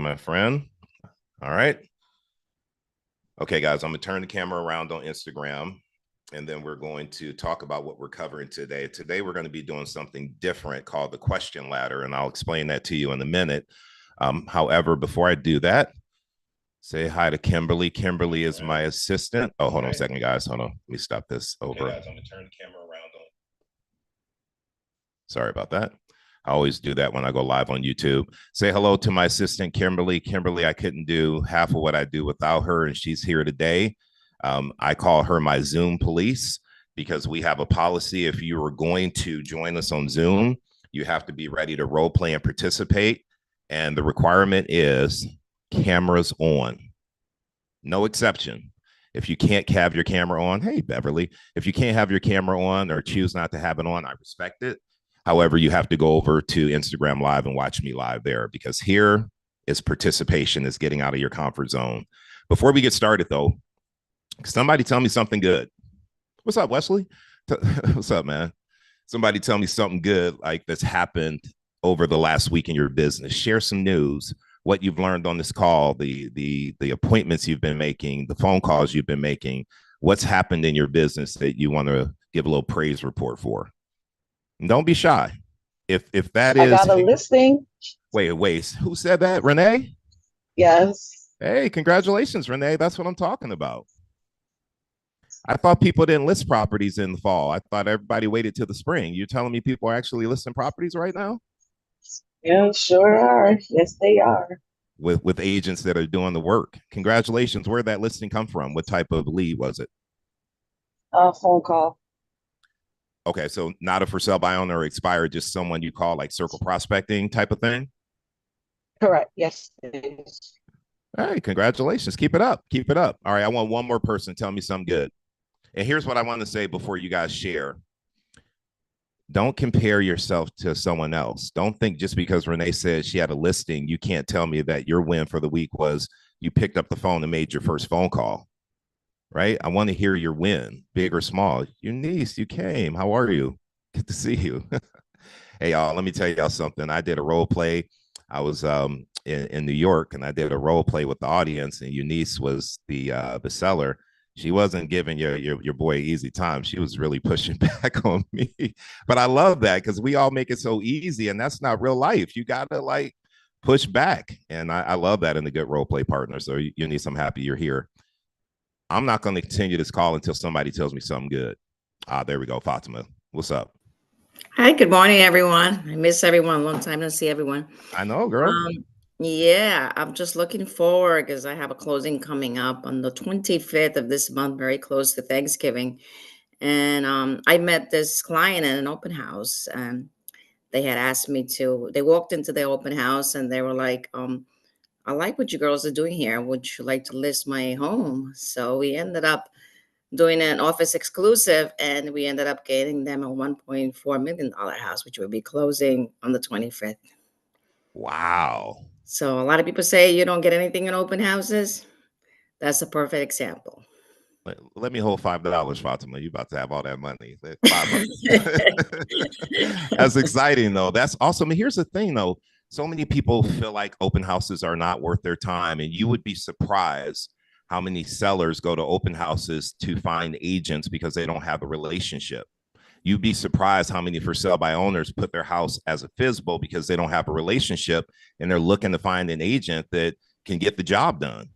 my friend. All right. Okay, guys, I'm going to turn the camera around on Instagram, and then we're going to talk about what we're covering today. Today, we're going to be doing something different called the question ladder, and I'll explain that to you in a minute. However, before I do that, say hi to Kimberly. Kimberly is my assistant. Oh, hold on a second, guys. Hold on. Let me stop this over. Okay, guys, I'm going to turn the camera around on. Sorry about that. I always do that when I go live on YouTube. Say hello to my assistant, Kimberly. Kimberly, I couldn't do half of what I do without her, and she's here today. I call her my Zoom police because we have a policy. If you are going to join us on Zoom, you have to be ready to role play and participate. And the requirement is cameras on. No exception. If you can't have your camera on, hey, Beverly, if you can't have your camera on or choose not to have it on, I respect it. However, you have to go over to Instagram Live and watch me live there because here is participation, is getting out of your comfort zone. Before we get started, though, somebody tell me something good. What's up, Wesley? What's up, man? Somebody tell me something good like that's happened over the last week in your business. Share some news, what you've learned on this call, the appointments you've been making, the phone calls you've been making, what's happened in your business that you want to give a little praise report for. Don't be shy. If that I is, got a listing. wait, who said that? Renee? Yes. Hey, congratulations, Renee. That's what I'm talking about. I thought people didn't list properties in the fall. I thought everybody waited till the spring. You're telling me people are actually listing properties right now? Yeah, sure are. Yes, they are. With agents that are doing the work. Congratulations. Where did that listing come from? What type of lead was it? Phone call. Okay, so not a for sale by owner or expired, just someone you call like circle prospecting type of thing. Correct. Yes, it is. All right, congratulations. Keep it up. Keep it up. All right, I want one more person to tell me something good. And here's what I want to say before you guys share. Don't compare yourself to someone else. Don't think just because Renee said she had a listing, you can't tell me that your win for the week was you picked up the phone and made your first phone call, right? I want to hear your win, big or small. Your niece, you came. How are you? Good to see you. Hey, y'all, let me tell y'all something. I did a role play. I was in New York and I did a role play with the audience, and Eunice was the seller. She wasn't giving your boy easy time. She was really pushing back on me. But I love that because we all make it so easy, and that's not real life. You gotta like push back. And I love that in a good role play partner. So Eunice, I'm happy you're here. I'm not going to continue this call until somebody tells me something good. There we go, Fatima. What's up? Hi, good morning, everyone. I miss everyone. Long time no see everyone. I know, girl. Yeah, I'm just looking forward because I have a closing coming up on the 25th of this month, very close to Thanksgiving. And I met this client at an open house, and they had asked me to. They walked into the open house and they were like, I like what you girls are doing here. Would you like to list my home? So we ended up doing an office exclusive, and we ended up getting them a $1.4 million house, which will be closing on the 25th. Wow. So a lot of people say you don't get anything in open houses. That's a perfect example. Let me hold $5, Fatima. You about to have all that money. $5. That's exciting, though. That's awesome. And here's the thing, though. So many people feel like open houses are not worth their time, and you would be surprised how many sellers go to open houses to find agents because they don't have a relationship. You'd be surprised how many for sale by owners put their house as a FSBO because they don't have a relationship and they're looking to find an agent that can get the job done.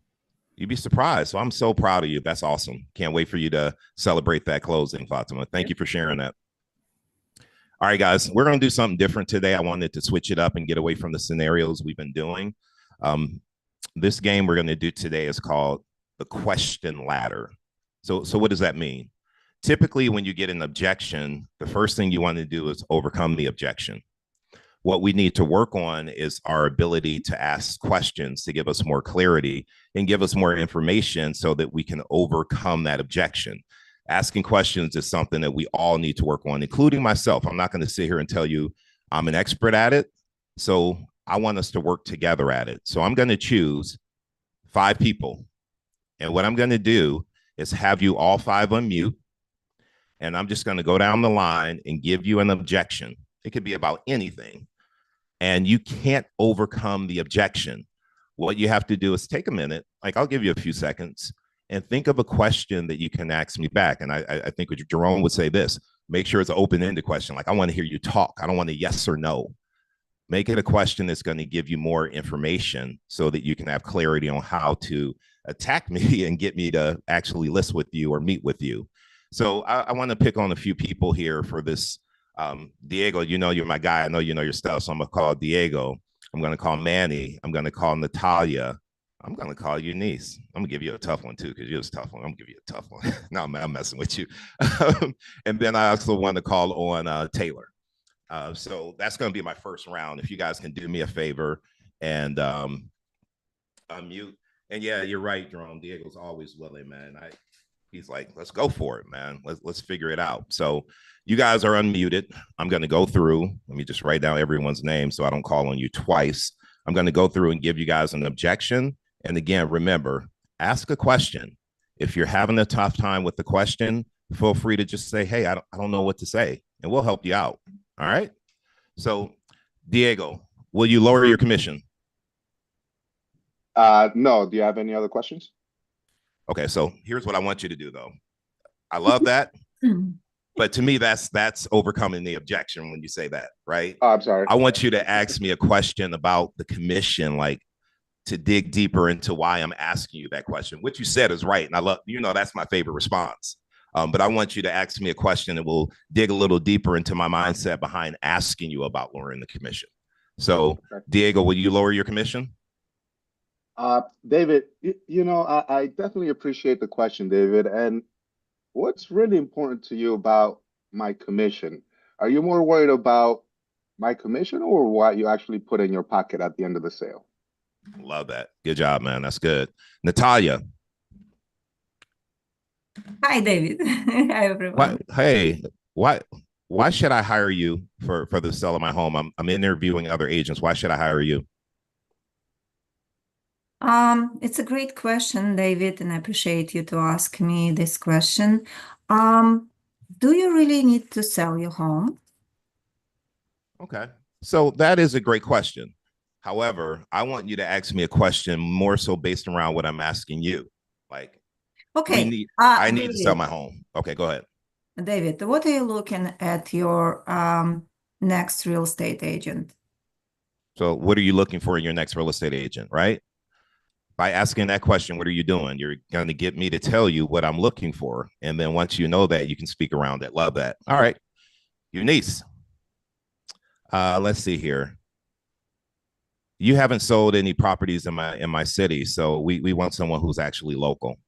You'd be surprised. So I'm so proud of you. That's awesome. Can't wait for you to celebrate that closing, Fatima. Thank you for sharing that. All right, guys, we're going to do something different today. I wanted to switch it up and get away from the scenarios we've been doing. This game we're going to do today is called the question ladder. So what does that mean? Typically, when you get an objection, the first thing you want to do is overcome the objection. What we need to work on is our ability to ask questions to give us more clarity and give us more information so that we can overcome that objection. Asking questions is something that we all need to work on, including myself. I'm not going to sit here and tell you I'm an expert at it. So I want us to work together at it. So I'm going to choose 5 people. And what I'm going to do is have you all 5 unmute. And I'm just going to go down the line and give you an objection. It could be about anything. And you can't overcome the objection. what you have to do is take a minute, like I'll give you a few seconds, and think of a question that you can ask me back. And I think what Jerome would say this, make sure it's an open-ended question. Like, I want to hear you talk. I don't want a yes or no. Make it a question that's going to give you more information so that you can have clarity on how to attack me and get me to actually list with you or meet with you. So I want to pick on a few people here for this. Diego, you know, you're my guy. I know you know your stuff. So I'm going to call Diego. I'm going to call Manny. I'm going to call Natalia. I'm going to call you niece. I'm going to give you a tough one too, because you're a tough one. I'm going to give you a tough one. No, I'm messing with you. And then I also want to call on Taylor. So that's going to be my first round. If you guys can do me a favor and unmute. And yeah, you're right, Jerome. Diego's always willing, man. He's like, let's go for it, man. Let's figure it out. So you guys are unmuted. I'm going to go through. Let me just write down everyone's name so I don't call on you twice. I'm going to go through and give you guys an objection. And again, remember, ask a question. If you're having a tough time with the question, feel free to just say, hey, I don't know what to say, and we'll help you out. All right. So, Diego, will you lower your commission? No. Do you have any other questions? Okay. So here's what I want you to do, though. I love that. But to me, that's overcoming the objection when you say that, right? Oh, I'm sorry. I want you to ask me a question about the commission, like to dig deeper into why I'm asking you that question. What you said is right. And I love, you know, that's my favorite response. But I want you to ask me a question that will dig a little deeper into my mindset behind asking you about lowering the commission. So, Diego, will you lower your commission? David, you know, I definitely appreciate the question, David. And what's really important to you about my commission? Are you more worried about my commission or what you actually put in your pocket at the end of the sale? Love that. Good job, man. That's good. Natalia. Hi, David. Hi, everyone. Why should I hire you for the sale of my home? I'm interviewing other agents. Why should I hire you? It's a great question, David, and I appreciate you to ask me this question. Do you really need to sell your home? Okay. So that is a great question. However, I want you to ask me a question more so based around what I'm asking you. Like, okay, I need David, to sell my home. Okay, go ahead. David, what are you looking at your next real estate agent? So what are you looking for in your next real estate agent, right? By asking that question, what are you doing? You're going to get me to tell you what I'm looking for. And then once you know that, you can speak around it. Love that. All right. Eunice. Let's see here. You haven't sold any properties in my city, so we want someone who's actually local.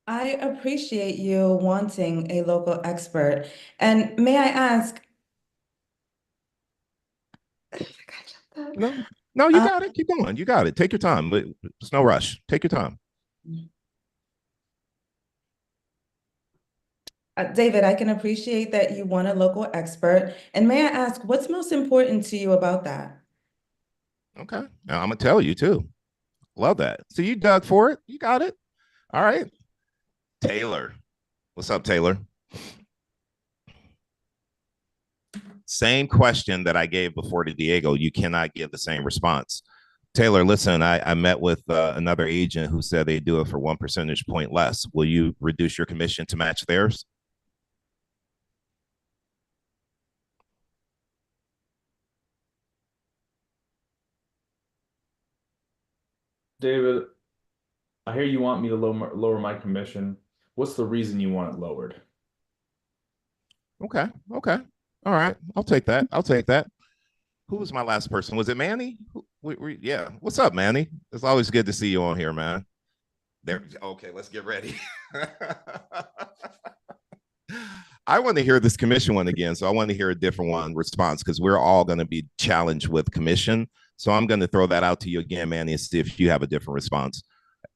I appreciate you wanting a local expert. And may I ask? No, you got it. Keep going. You got it. Take your time. There's no rush. Take your time. David, I can appreciate that you want a local expert. And may I ask, what's most important to you about that? Okay. Now I'm going to tell you too. Love that. So you dug for it. You got it. All right. Taylor. What's up, Taylor? Same question that I gave before to Diego. You cannot give the same response. Taylor, listen, I met with another agent who said they do it for 1 percentage point less. Will you reduce your commission to match theirs? David, I hear you want me to lower my commission. What's the reason you want it lowered? Okay. Okay. All right. I'll take that. I'll take that. Who was my last person? Was it Manny? Yeah. What's up, Manny? It's always good to see you on here, man. There. Okay. Let's get ready. I want to hear this commission one again. So I want to hear a different one response because we're all going to be challenged with commission. So I'm going to throw that out to you again, Manny, and see if you have a different response.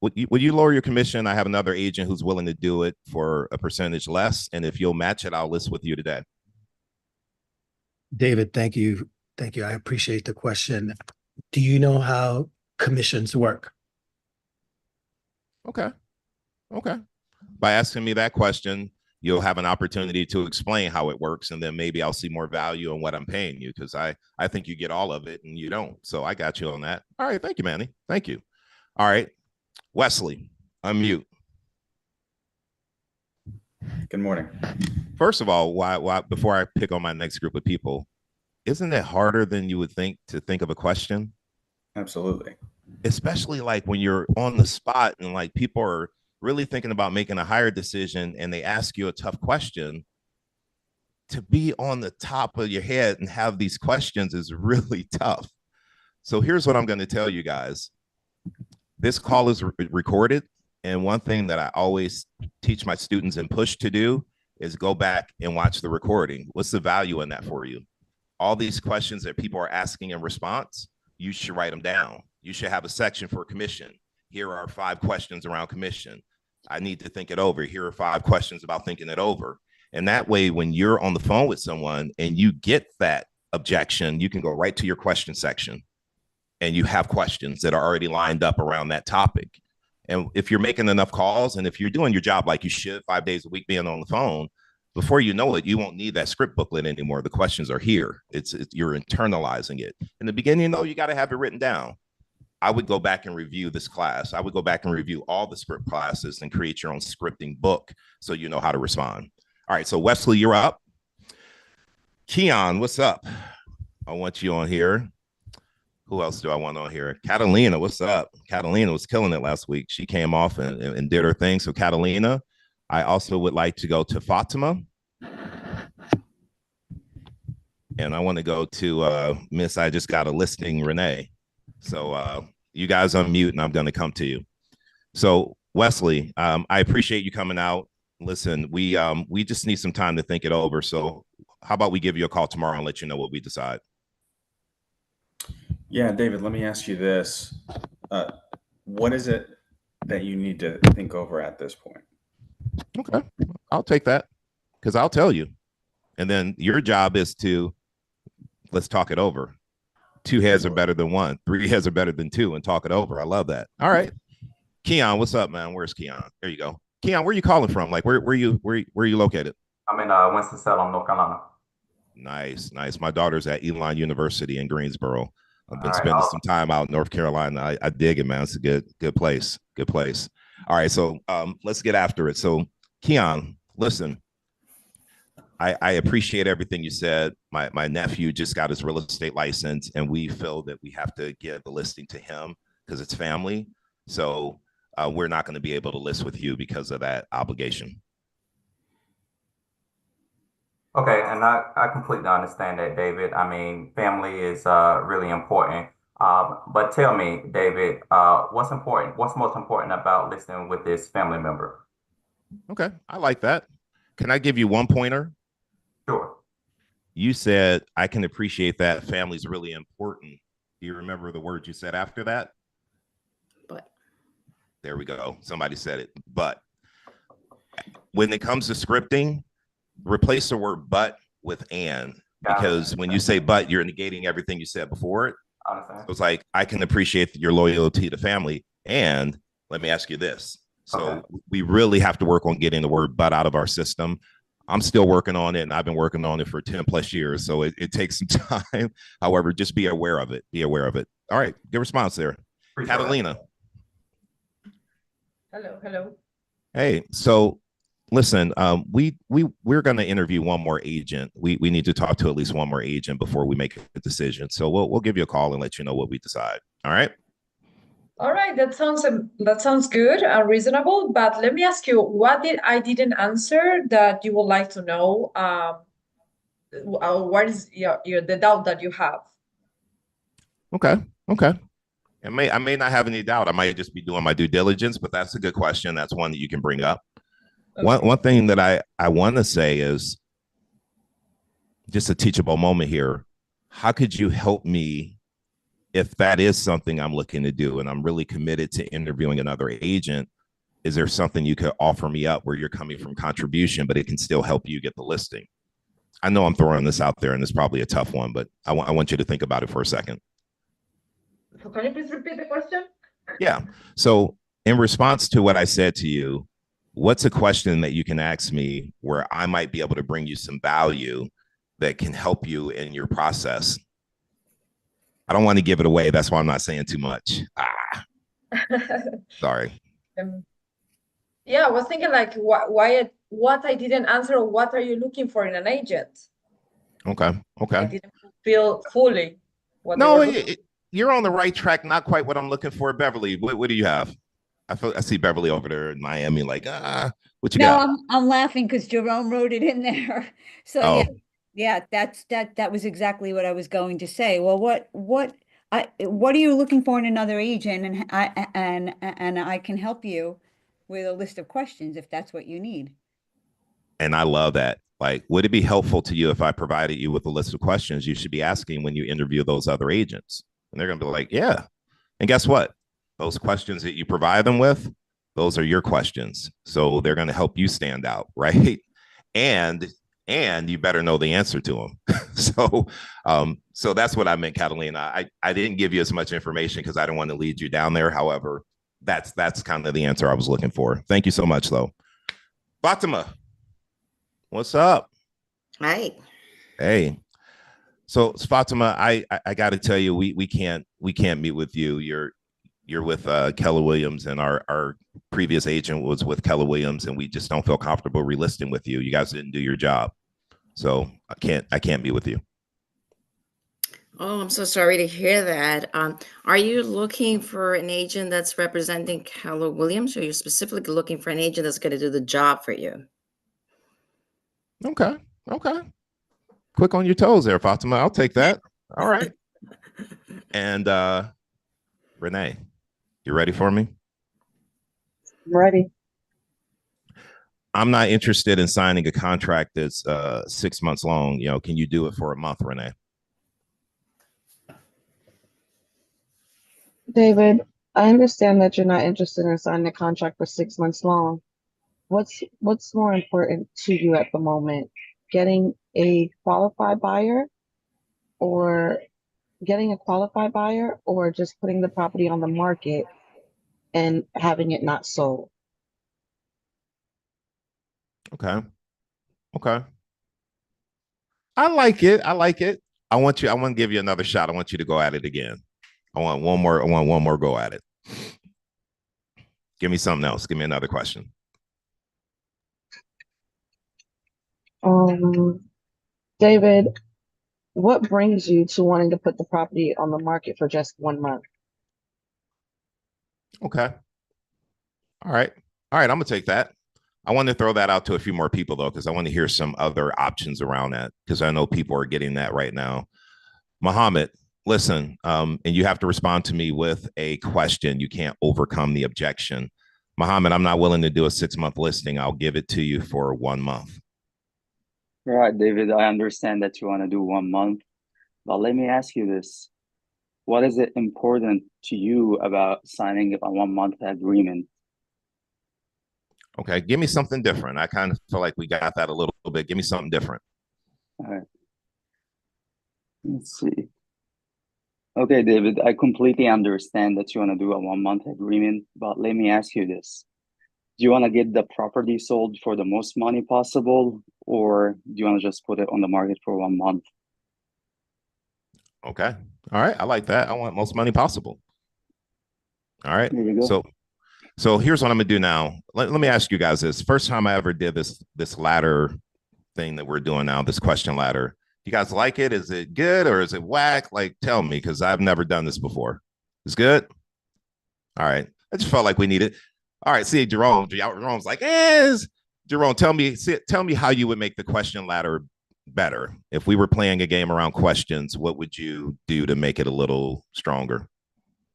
Would you lower your commission? I have another agent who's willing to do it for a percentage less. And if you'll match it, I'll list with you today. David, thank you. Thank you. I appreciate the question. Do you know how commissions work? Okay. Okay. By asking me that question, you'll have an opportunity to explain how it works, and then maybe I'll see more value in what I'm paying you, because I think you get all of it and you don't. So I got you on that. All right, thank you, Manny. Thank you. All right, Wesley, unmute. Good morning. First of all, why before I pick on my next group of people, isn't it harder than you would think to think of a question? Absolutely. Especially like when you're on the spot and like people are really thinking about making a hire decision and they ask you a tough question. To be on the top of your head and have these questions is really tough. So here's what I'm going to tell you guys. This call is recorded. And one thing that I always teach my students and push to do is go back and watch the recording. What's the value in that for you? All these questions that people are asking in response, you should write them down. You should have a section for commission. Here are 5 questions around commission. I need to think it over. Here are 5 questions about thinking it over. And that way, when you're on the phone with someone and you get that objection, you can go right to your question section and you have questions that are already lined up around that topic. And if you're making enough calls and if you're doing your job like you should, 5 days a week being on the phone, before you know it, you won't need that script booklet anymore. The questions are here. You're internalizing it. In the beginning, though, you got to have it written down. I would go back and review this class. I would go back and review all the script classes and create your own scripting book so you know how to respond. All right, so Wesley, you're up. Keon, what's up? I want you on here. Who else do I want on here? Catalina, what's up? Catalina was killing it last week. She came off and did her thing. So Catalina, I also would like to go to Fatima. And I want to go to Miss I Just Got a Listing, Renee. So you guys unmute and I'm going to come to you. So Wesley, I appreciate you coming out. Listen, we just need some time to think it over. So how about we give you a call tomorrow and let you know what we decide? Yeah, David, let me ask you this. What is it that you need to think over at this point? Okay, I'll take that because I'll tell you. And then your job is to, let's talk it over. 2 heads are better than 1. 3 heads are better than 2, and talk it over. I love that. All right. Keon, what's up, man? Where's Keon? There you go. Keon, where are you calling from? Like, where are you located? I'm in Winston-Salem, North Carolina. Nice. My daughter's at Elon University in Greensboro. I've been All right, spending some time out in North Carolina. I dig it, man. It's a good place. Good place. All right, so let's get after it. So, Keon, listen, I appreciate everything you said. My nephew just got his real estate license, and we feel that we have to give the listing to him because it's family. So we're not going to be able to list with you because of that obligation. Okay, and I completely understand that, David. I mean, family is really important. But tell me, David, what's important? What's most important about listening with this family member? Okay, I like that. Can I give you one pointer? Sure. You said, I can appreciate that family's really important. Do you remember the word you said after that? But. There we go. Somebody said it. But when it comes to scripting, replace the word but with and, because when you say but, you're negating everything you said before it. So it's like, I can appreciate your loyalty to family. And let me ask you this. So we really have to work on getting the word but out of our system. I'm still working on it, and I've been working on it for 10 plus years. So it takes some time. However, just be aware of it. Be aware of it. All right. Good response there. Appreciate Catalina. Hello. Hey, so listen, we're going to interview one more agent. We need to talk to at least one more agent before we make a decision. So we'll give you a call and let you know what we decide. All right. All right, that sounds good and reasonable. But let me ask you, what didn't answer that you would like to know? What is the doubt that you have? Okay. I may not have any doubt. I might just be doing my due diligence, but that's a good question. That's one that you can bring up. Okay. One thing that I want to say is just a teachable moment here. How could you help me if that is something I'm looking to do and I'm really committed to interviewing another agent? Is there something you could offer me up where you're coming from contribution, but it can still help you get the listing? I know I'm throwing this out there and it's probably a tough one, but I want you to think about it for a second. So can you please repeat the question? Yeah. So in response to what I said to you, what's a question that you can ask me where I might be able to bring you some value that can help you in your process? I don't want to give it away. That's why I'm not saying too much. Sorry. Yeah, I was thinking like what I didn't answer, or what are you looking for in an agent? Okay. I didn't feel fully what No, they were looking. you're on the right track. Not quite what I'm looking for. Beverly, what do you have? I see Beverly over there in Miami. Like, what you got? I'm laughing because Jerome wrote it in there. So Oh. yeah, that was exactly what I was going to say. Well, what are you looking for in another agent? And I can help you with a list of questions if that's what you need. And I love that. Like, would it be helpful to you if I provided you with a list of questions you should be asking when you interview those other agents? And they're going to be like, yeah. And guess what? Those questions that you provide them with, those are your questions. So they're going to help you stand out, right? And you better know the answer to them. So that's what I meant, Catalina. I didn't give you as much information because I didn't want to lead you down there. However, that's kind of the answer I was looking for. Thank you so much, though. Fatima, what's up? Hi. Hey. So Fatima, I got to tell you, we can't meet with you. You're with Keller Williams, and our previous agent was with Keller Williams, and we just don't feel comfortable relisting with you. You guys didn't do your job, so I can't be with you. Oh, I'm so sorry to hear that. Are you looking for an agent that's representing Keller Williams, or are you specifically looking for an agent that's going to do the job for you? Okay. Quick on your toes there, Fatima. I'll take that. All right. And Renee, you ready for me? I'm ready. I'm not interested in signing a contract that's 6 months long. Can you do it for a month, Renee? David, I understand that you're not interested in signing a contract for 6 months long. What's more important to you at the moment? Getting a qualified buyer or just putting the property on the market and having it not sold? Okay. I like it. I want to give you another shot. I want you to go at it again. I want one more go at it. Give me something else. Give me another question. David, what brings you to wanting to put the property on the market for just 1 month? Okay. All right. I'm gonna take that. I want to throw that out to a few more people though, because I want to hear some other options around that, because I know people are getting that right now. Muhammad, listen, and you have to respond to me with a question. You can't overcome the objection. Muhammad, I'm not willing to do a 6-month listing. I'll give it to you for 1 month. All right, David, I understand that you want to do 1 month, but let me ask you this. What is it important to you about signing a 1 month agreement? Okay, give me something different. I kind of feel like we got that a little bit. Give me something different. All right. Let's see. Okay, David, I completely understand that you want to do a 1 month agreement, but let me ask you this. Do you want to get the property sold for the most money possible, or do you want to just put it on the market for 1 month? Okay. All right. I like that. I want most money possible. All right. There you go. So here's what I'm gonna do now. Let me ask you guys this. First time I ever did this ladder thing that we're doing now, this question ladder. You guys like it? Is it good or is it whack? Like, tell me, because I've never done this before. It's good. All right. I just felt like we needed. All right. See, Jerome's like, Jerome, tell me how you would make the question ladder better. If we were playing a game around questions, what would you do to make it a little stronger?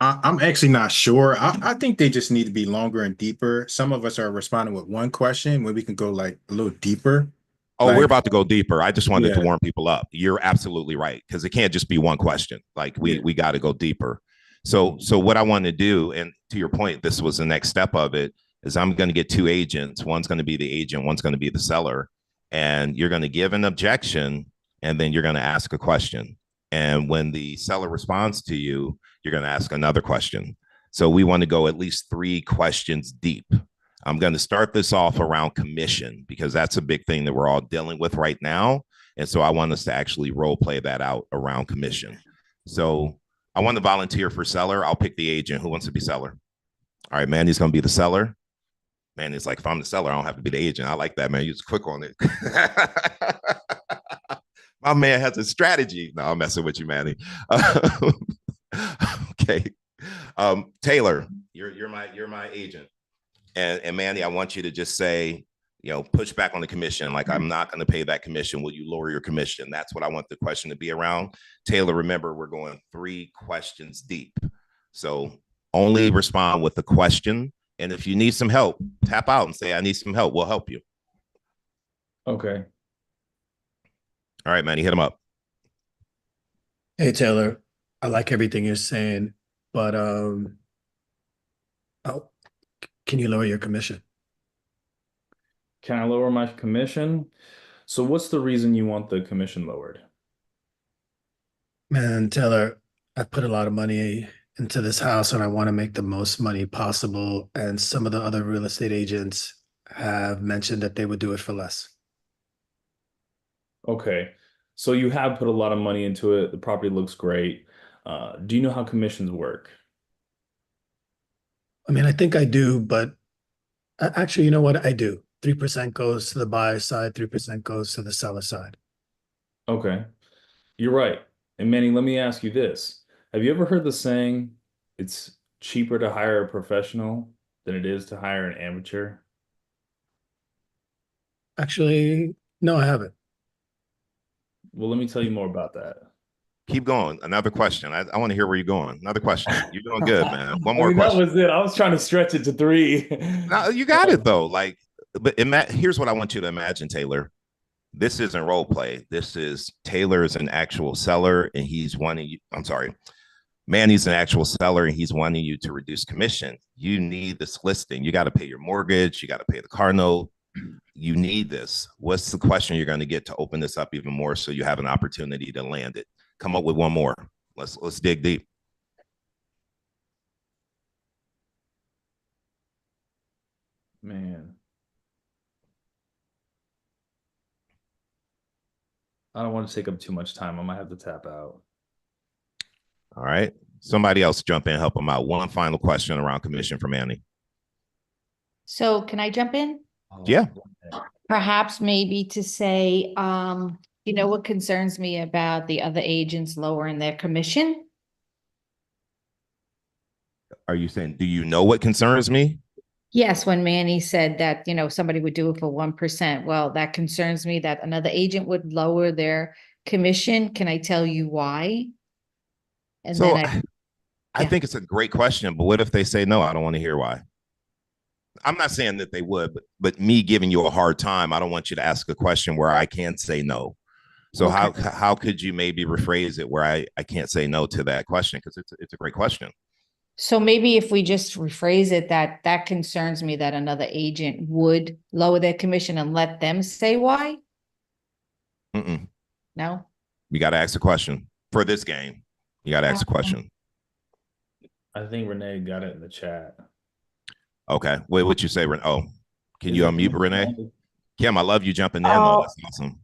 I'm actually not sure. I think they just need to be longer and deeper. Some of us are responding with one question where we can go like a little deeper. Oh, we're about to go deeper. I just wanted to Yeah. warm people up. You're absolutely right, because it can't just be one question. Like we got to go deeper. So what I want to do, and to your point, this was the next step of it, is I'm going to get 2 agents. One's going to be the agent, one's going to be the seller, and you're going to give an objection, and then you're going to ask a question. And when the seller responds to you, you're going to ask another question. So we want to go at least 3 questions deep. I'm going to start this off around commission because that's a big thing that we're all dealing with right now. And so I want us to actually role play that out around commission. So I want to volunteer for seller. I'll pick the agent. Who wants to be seller? All right, Mandy's going to be the seller. Mandy's like, if I'm the seller, I don't have to be the agent. I like that, man. You're quick on it. My man has a strategy. No, I'm messing with you, Manny. Okay. Taylor, you're my agent. And Mandy, I want you to just say, push back on the commission. Like, I'm not going to pay that commission. Will you lower your commission? That's what I want the question to be around. Taylor, remember, we're going 3 questions deep. So only respond with the question. And if you need some help, tap out and say, I need some help. We'll help you. Okay. All right, Manny, hit him up. Hey, Taylor, I like everything you're saying, but can you lower your commission? Can I lower my commission? So what's the reason you want the commission lowered? Man, Taylor, I put a lot of money into this house and I want to make the most money possible. And some of the other real estate agents have mentioned that they would do it for less. Okay. So you have put a lot of money into it. The property looks great. Do you know how commissions work? I mean, I think I do, but actually, you know what? I do. 3% goes to the buyer side, 3% goes to the seller side. Okay. You're right. And Manny, let me ask you this. Have you ever heard the saying, it's cheaper to hire a professional than it is to hire an amateur? Actually, no, I haven't. Well, let me tell you more about that. Keep going. Another question. I want to hear where you're going. Another question. You're doing good, man. One more That question. was it. I was trying to stretch it to 3. No, you got it though. Like, but here's what I want you to imagine, Taylor. This isn't role play. This is Taylor is an actual seller, and he's wanting you. I'm sorry, Manny's an actual seller, and he's wanting you to reduce commission. You need this listing. You got to pay your mortgage. You got to pay the car note. You need this. What's the question you're going to get to open this up even more so you have an opportunity to land it? Come up with one more. Let's dig deep. Man. I don't want to take up too much time. I might have to tap out. All right. Somebody else jump in, help them out. One final question around commission for Manny. So can I jump in? Yeah. Perhaps maybe to say, what concerns me about the other agents lowering their commission? Are you saying, do you know what concerns me? Yes, when Manny said that, somebody would do it for 1%. Well, that concerns me that another agent would lower their commission. Can I tell you why? And So then I think it's a great question, but what if they say no? I don't want to hear why. I'm not saying that they would, but me giving you a hard time, I don't want you to ask a question where I can't say no. So Okay. how could you maybe rephrase it where I can't say no to that question? Because it's a great question. So maybe if we just rephrase it, that concerns me that another agent would lower their commission and let them say why? Mm-mm. No? You got to ask a question for this game. You got to ask a question. I think Renee got it in the chat. Okay. Wait, what you say, Renee? Oh, can you unmute Renee? Kim, I love you jumping in. Though. That's awesome.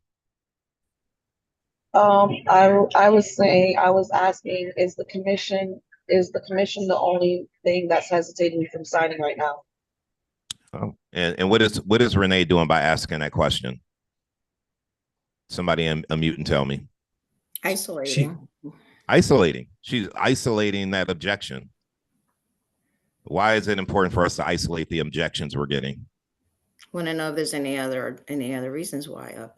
I was asking, is the commission the only thing that's hesitating me from signing right now? Oh, and what is Renee doing by asking that question? Somebody unmute and tell me. Isolating. Isolating. She's isolating that objection. Why is it important for us to isolate the objections we're getting? Want to know if there's any other reasons why.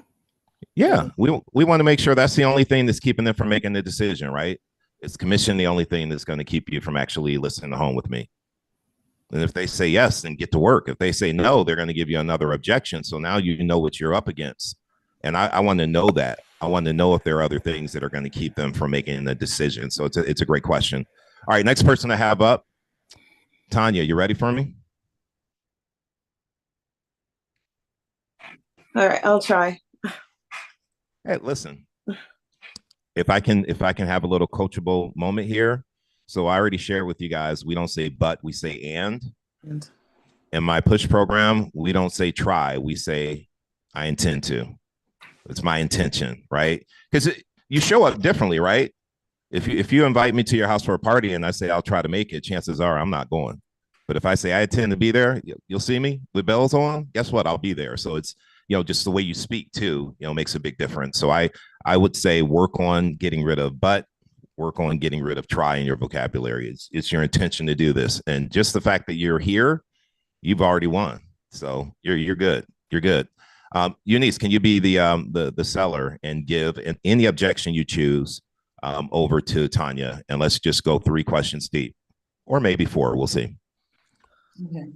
Yeah, we want to make sure that's the only thing that's keeping them from making the decision, right? Is commission the only thing that's going to keep you from actually listening to home with me? And if they say yes, then get to work. If they say no, they're going to give you another objection. So now you know what you're up against. And I want to know that. I want to know if there are other things that are going to keep them from making a decision. So it's a great question. All right, next person to have up. Tanya, you ready for me? All right, I'll try. Hey, listen. If I can have a little coachable moment here. So I already shared with you guys, we don't say but, we say and. In my push program, we don't say try, we say I intend to. It's my intention, right? Because you show up differently, right? If you invite me to your house for a party and I say I'll try to make it, chances are I'm not going. But if I say I intend to be there, you'll see me with bells on. Guess what? I'll be there. So it's, just the way you speak too, makes a big difference. So I would say work on getting rid of but, work on getting rid of try in your vocabulary. It's your intention to do this, and just the fact that you're here, you've already won. So you're good. You're good. Eunice, can you be the seller and give any objection you choose over to Tanya, and let's just go 3 questions deep, or maybe 4. We'll see. Okay.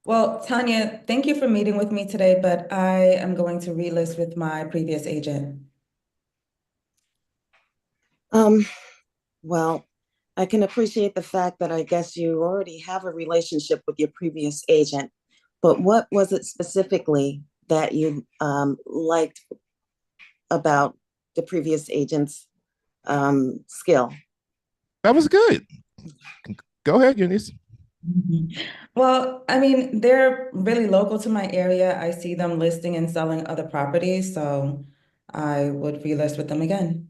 Well, Tanya, thank you for meeting with me today, but I am going to relist with my previous agent. Well, I can appreciate the fact that I guess you already have a relationship with your previous agent, but what was it specifically that you liked about the previous agent's skill? That was good. Go ahead, Eunice. Well, I mean, they're really local to my area. I see them listing and selling other properties, so I would relist with them again.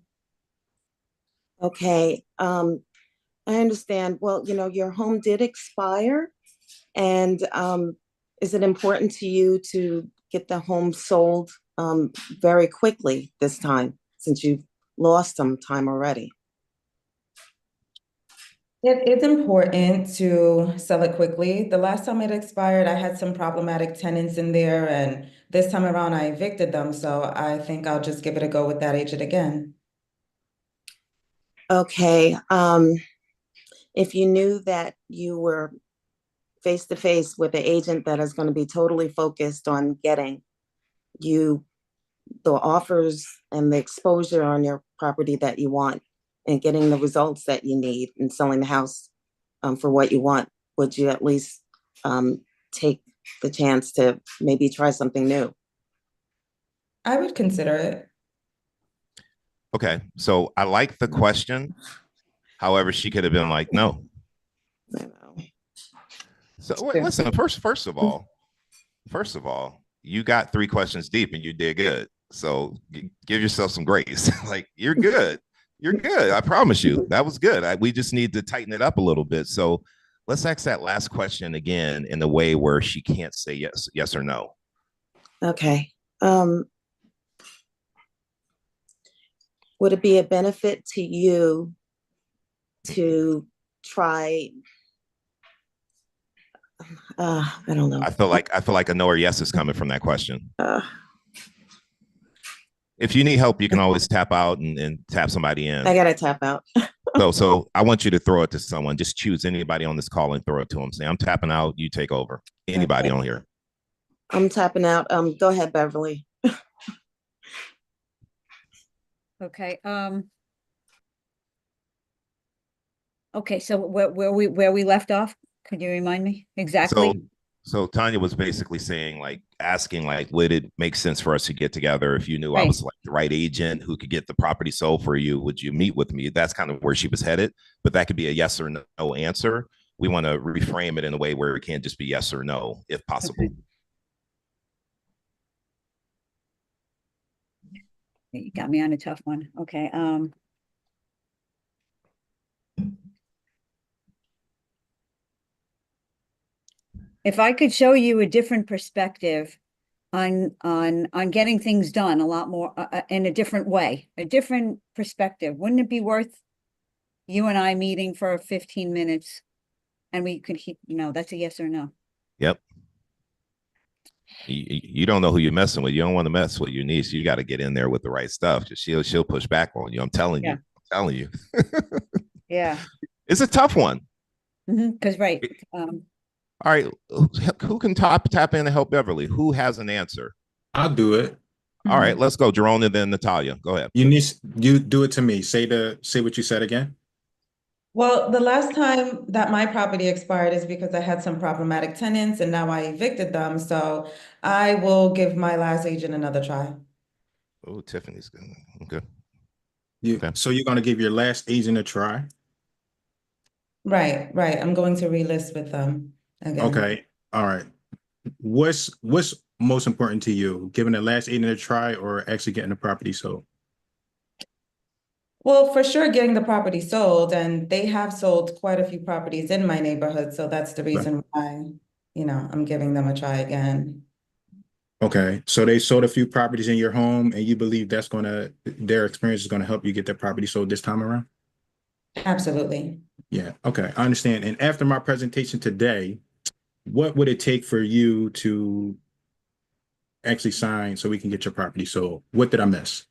Okay, I understand. Well, your home did expire, and is it important to you to get the home sold very quickly this time, since you've lost some time already? It's important to sell it quickly. The last time it expired, I had some problematic tenants in there, and this time around I evicted them, so I think I'll just give it a go with that agent again. Okay, if you knew that you were face to face with an agent that is going to be totally focused on getting you the offers and the exposure on your property that you want and getting the results that you need and selling the house for what you want, would you at least take the chance to maybe try something new? I would consider it. Okay, so I like the question. However, she could have been like, no. So wait, listen, first of all, you got 3 questions deep and you did good. So give yourself some grace. Like, you're good. You're good. I promise you. That was good. We just need to tighten it up a little bit. So let's ask that last question again in a way where she can't say yes or no. Okay. Would it be a benefit to you to try? I don't know. I feel like a no or yes is coming from that question. If you need help, you can always tap out and tap somebody in. I gotta tap out. So I want you to throw it to someone. Just choose anybody on this call and throw it to them. Say, I'm tapping out, you take over. Anybody on here. I'm tapping out. Go ahead, Beverly. Okay. Okay, so where we left off, could you remind me exactly? So Tanya was basically saying, like, asking, like, would it make sense for us to get together? If you knew I Right. was like the right agent who could get the property sold for you, would you meet with me? That's kind of where she was headed, but that could be a yes or no answer. We want to reframe it in a way where it can't just be yes or no, if possible. You got me on a tough one. Okay. If I could show you a different perspective on getting things done a lot more in a different way, a different perspective, wouldn't it be worth you and I meeting for 15 minutes and we could, that's a yes or no. Yep. You don't know who you're messing with. You don't want to mess with your niece. You got to get in there with the right stuff. Just she'll push back on you. I'm telling you. Yeah. It's a tough one. Because right. All right, who can tap in and help Beverly? Who has an answer? I'll do it. All right, let's go, Jerome, and then Natalia. Go ahead. You do it to me. Say what you said again. Well, the last time that my property expired is because I had some problematic tenants and now I evicted them. So I will give my last agent another try. Oh, Tiffany's good. Okay. So you're going to give your last agent a try? Right. I'm going to relist with them again. Okay. All right. what's most important to you, giving the last agent a try or actually getting the property sold? Well, for sure, getting the property sold, and they have sold quite a few properties in my neighborhood, so that's the reason why, I'm giving them a try again. Okay, so they sold a few properties in your home, and you believe their experience is gonna help you get their property sold this time around? Absolutely. Yeah, okay, I understand. And after my presentation today, what would it take for you to actually sign so we can get your property sold? What did I miss?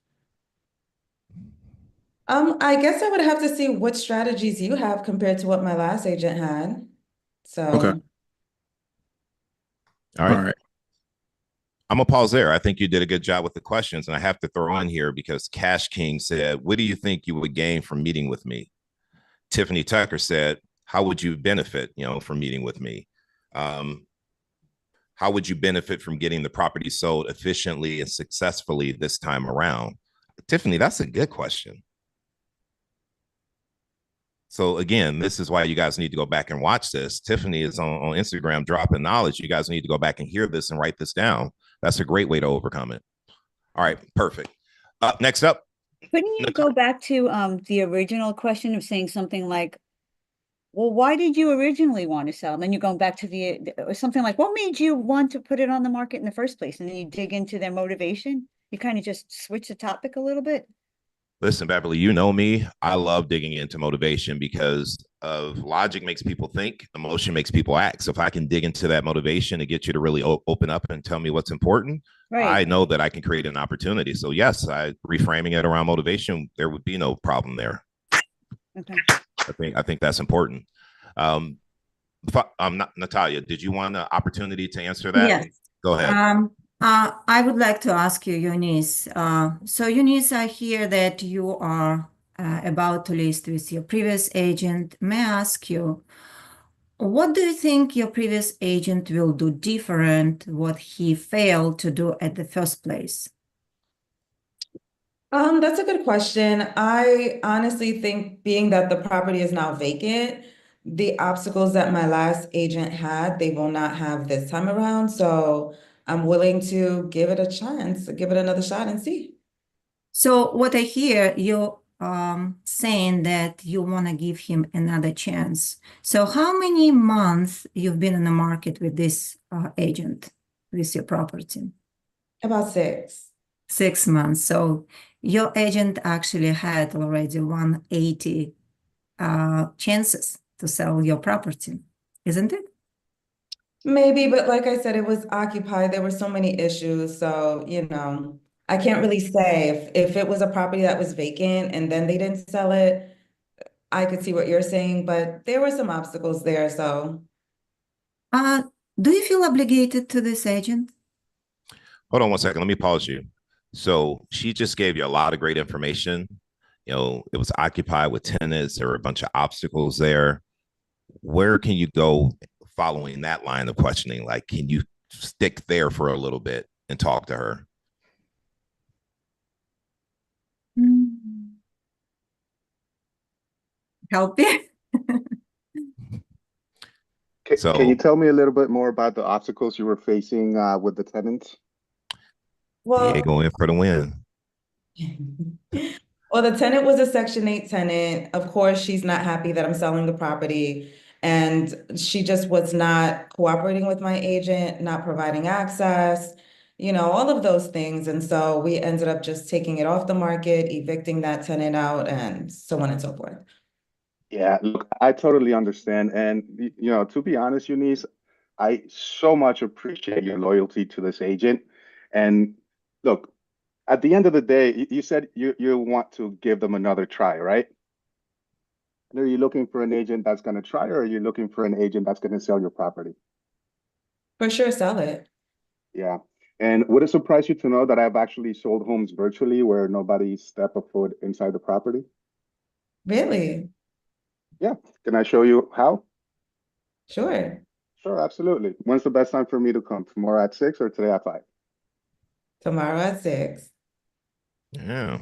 I guess I would have to see what strategies you have compared to what my last agent had. So. Okay. All right. All right. I'm gonna pause there. I think you did a good job with the questions, and I have to throw in here because Cash King said, "What do you think you would gain from meeting with me?" Tiffany Tucker said, "How would you benefit, from meeting with me? How would you benefit from getting the property sold efficiently and successfully this time around?" Tiffany, that's a good question. So again, this is why you guys need to go back and watch this. Tiffany is on Instagram dropping knowledge. You guys need to go back and hear this and write this down. That's a great way to overcome it. All right, perfect. Next up. Couldn't you go back to the original question of saying something like, well, why did you originally want to sell? And then you're going back to or something like, what made you want to put it on the market in the first place? And then you dig into their motivation. You kind of just switch the topic a little bit. Listen, Beverly, you know me. I love digging into motivation because of logic makes people think, emotion makes people act. So if I can dig into that motivation and get you to really open up and tell me what's important, right, I know that I can create an opportunity. So yes, reframing it around motivation, there would be no problem there. Okay. I think that's important. Natalia, did you want an opportunity to answer that? Yes. Go ahead. I would like to ask you, Eunice. So Eunice, I hear that you are about to list with your previous agent. May I ask you, what do you think your previous agent will do different, what he failed to do at the first place? That's a good question. I honestly think being that the property is now vacant, the obstacles that my last agent had, they will not have this time around. So I'm willing to give it a chance, give it another shot and see. So what I hear you saying that you want to give him another chance. So how many months you've been in the market with this agent, with your property? About 6. 6 months. So your agent actually had already 180 chances to sell your property, isn't it? Maybe, but like I said, it was occupied. There were so many issues. So, I can't really say if it was a property that was vacant and then they didn't sell it, I could see what you're saying, but there were some obstacles there. So, do you feel obligated to this agent? Hold on one second. Let me pause you. So she just gave you a lot of great information. It was occupied with tenants. There were a bunch of obstacles there. Where can you go following that line of questioning? Like, can you stick there for a little bit and talk to her? Help you? Can you tell me a little bit more about the obstacles you were facing with the tenants? Well, Diego in for the win. Well, the tenant was a Section 8 tenant. Of course, she's not happy that I'm selling the property. And she just was not cooperating with my agent, not providing access, all of those things. And so we ended up just taking it off the market, evicting that tenant out, and so on and so forth. Yeah, look, I totally understand. And, to be honest, Eunice, I so much appreciate your loyalty to this agent. And look, at the end of the day, you said you want to give them another try, right? And are you looking for an agent that's going to try, or are you looking for an agent that's going to sell your property? For sure, sell it. Yeah. And would it surprise you to know that I've actually sold homes virtually where nobody stepped a foot inside the property? Really? Yeah. Can I show you how? Sure. Sure, absolutely. When's the best time for me to come? Tomorrow at 6 or today at 5? Tomorrow at 6. Yeah.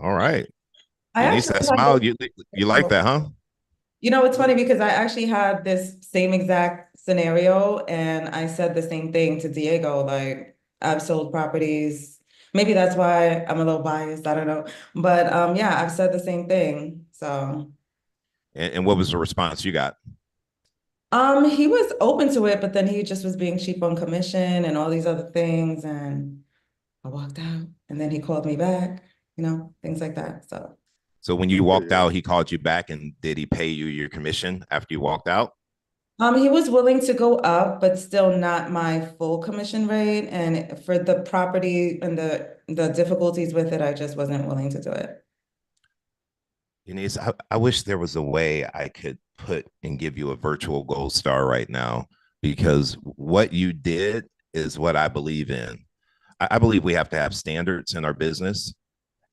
All right. I Eunice, that smile, you like that, huh? It's funny because I actually had this same exact scenario, and I said the same thing to Diego, like, I've sold properties. Maybe that's why I'm a little biased, I don't know. But yeah, I've said the same thing. So And what was the response you got? he was open to it, but then he just was being cheap on commission and all these other things, and I walked out, and then he called me back, things like that. So when you walked out, he called you back, and did he pay you your commission after you walked out? He was willing to go up, but still not my full commission rate. And for the property and the difficulties with it, I just wasn't willing to do it. Eunice, I wish there was a way I could put and give you a virtual gold star right now, because what you did is what I believe in. I believe we have to have standards in our business.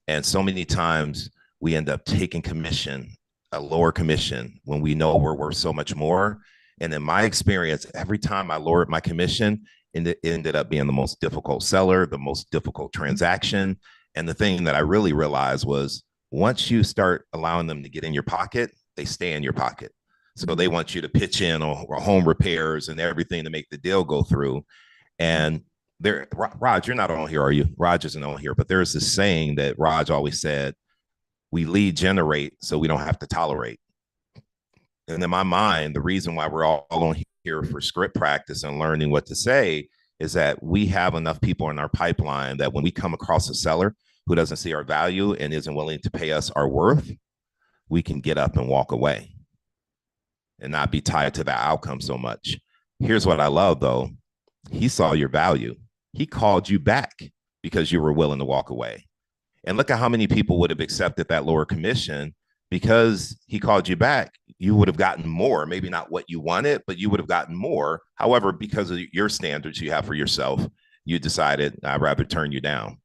And so many times we end up taking a lower commission, when we know we're worth so much more. And in my experience, every time I lowered my commission, it ended up being the most difficult seller, the most difficult transaction. And the thing that I really realized was, once you start allowing them to get in your pocket, they stay in your pocket. So they want you to pitch in on home repairs and everything to make the deal go through. And Raj, you're not on here, are you? Raj isn't on here, but there's this saying that Raj always said, we lead generate so we don't have to tolerate. And in my mind, the reason why we're all on here for script practice and learning what to say is that we have enough people in our pipeline that when we come across a seller who doesn't see our value and isn't willing to pay us our worth, we can get up and walk away and not be tied to the outcome so much. Here's what I love, though. He saw your value. He called you back because you were willing to walk away. And look at how many people would have accepted that lower commission. Because he called you back, you would have gotten more, maybe not what you wanted, but you would have gotten more. However, because of your standards you have for yourself, you decided, I'd rather turn you down.